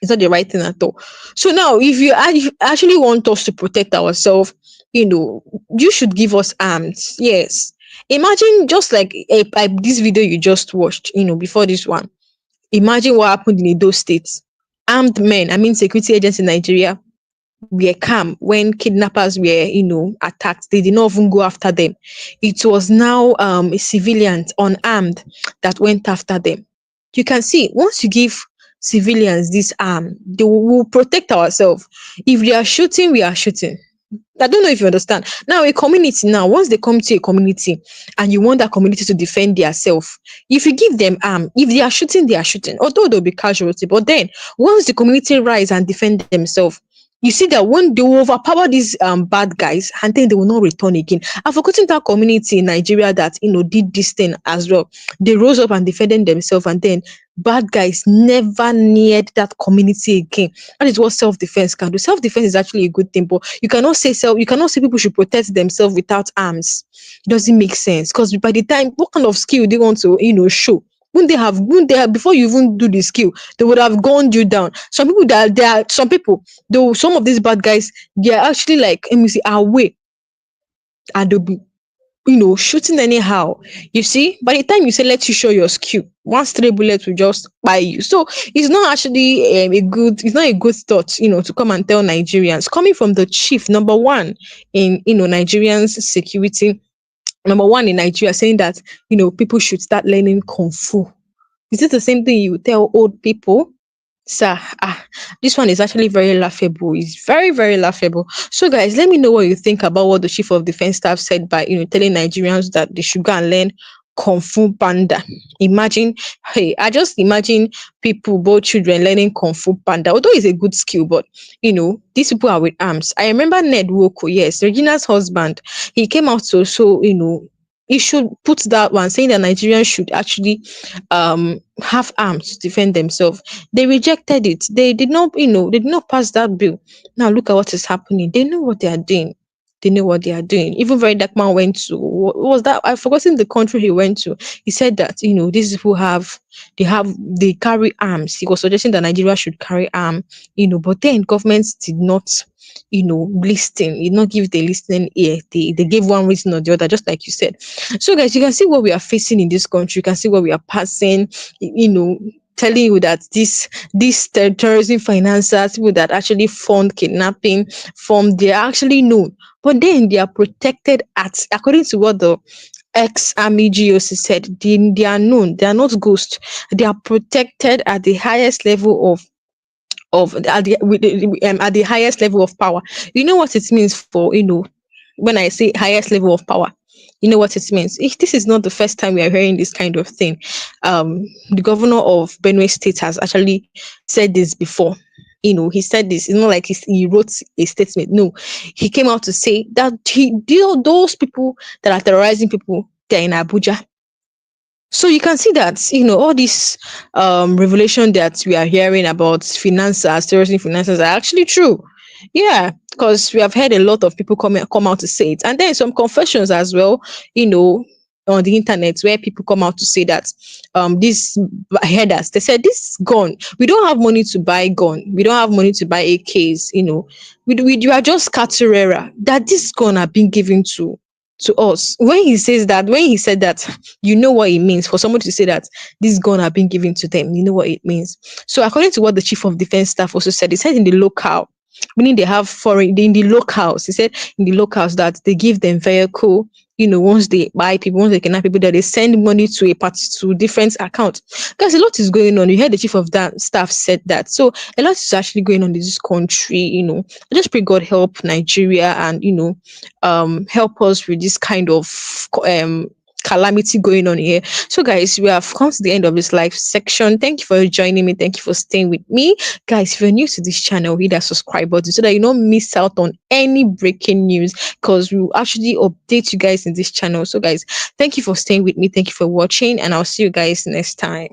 It's not the right thing at all. So now, if you actually want us to protect ourselves, you should give us arms. Yes. Imagine just like this video you just watched, before this one. Imagine what happened in those states. Armed men, I mean security agents in Nigeria, were calm when kidnappers were, attacked. They did not even go after them. It was now civilians unarmed that went after them. You can see once you give civilians this arm, they will protect ourselves. If they are shooting, we are shooting. I don't know if you understand. Now, a community now, once they come to a community and you want that community to defend themselves, if you give them arm, if they are shooting, they are shooting. Although there'll be casualty, but then once the community rise and defend themselves, you see that when they will overpower these bad guys and then they will not return again. I've forgotten that community in Nigeria that did this thing as well. They rose up and defended themselves, and then bad guys never neared that community again. That is what self-defense can do. Self-defense is actually a good thing, but you cannot say people should protect themselves without arms. It doesn't make sense, because by the time, what kind of skill they want to show? Wouldn't they have before you even do the skill, they would have gunned you down. Some people that there are some people, though some of these bad guys, they are actually like, let me see, away, and they'll be shooting anyhow. You see, by the time you say let you show your skill, one stray bullet will just buy you. So it's not actually it's not a good thought, to come and tell Nigerians, coming from the chief, number one in Nigerians security, number one in Nigeria, saying that people should start learning kung fu. Is it the same thing you tell old people? Sir, this one is actually very laughable. It's very, very laughable. So, guys, let me know what you think about what the chief of defense staff said by telling Nigerians that they should go and learn Kung Fu Panda. Imagine, hey, I just imagine people, both children, learning Kung Fu Panda. Although it's a good skill, but these people are with arms. I remember Ned Woko, yes, Regina's husband. He came out to so he should put that one, saying that Nigerians should actually have arms to defend themselves. They rejected it. They did not pass that bill. Now look at what is happening. They know what they are doing. they know what they are doing. Even Very Dark Man went to, what was that? I've forgotten the country he went to. He said that, these people they carry arms. He was suggesting that Nigeria should carry arm, but then governments did not, listen, did not give the listening ear. They gave one reason or the other, just like you said. So guys, you can see what we are facing in this country. You can see what we are passing, telling you that these terrorism financiers, people that actually fund kidnapping, they're actually known, but then they are protected at, according to what the ex-army GOC said, they are known, they are not ghosts, they are protected at the highest level at the highest level of power. You know what it means for, when I say highest level of power, you know what it means. This is not the first time we are hearing this kind of thing. The governor of Benue State has actually said this before. He said this. It's not like he wrote a statement. No, he came out to say that those people that are terrorizing people, they're in Abuja. So you can see that, all this revelation that we are hearing about financiers, terrorism financiers, are actually true. Yeah, because we have heard a lot of people come out to say it, and then some confessions as well. You know, on the internet where people come out to say that these headers, they said this gun, we don't have money to buy gun, we don't have money to buy AKs. We are just caterera, that this gun are being given to us. When he said that, you know what it means for somebody to say that this gun are being given to them. You know what it means. So according to what the chief of defense staff also said, he said in the local, meaning they have foreign in the locals. He said in the locals that they give them vehicle. Once they buy people, once they kidnap people, that they send money to to different accounts. Because a lot is going on. You heard the chief of that staff said that. So a lot is actually going on in this country. I just pray God help Nigeria and help us with this kind of calamity going on here. So guys, we have come to the end of this live section. Thank you for joining me. Thank you for staying with me. Guys, if you're new to this channel, hit that subscribe button so that you don't miss out on any breaking news, because we will actually update you guys in this channel. So guys, thank you for staying with me. Thank you for watching, and I'll see you guys next time.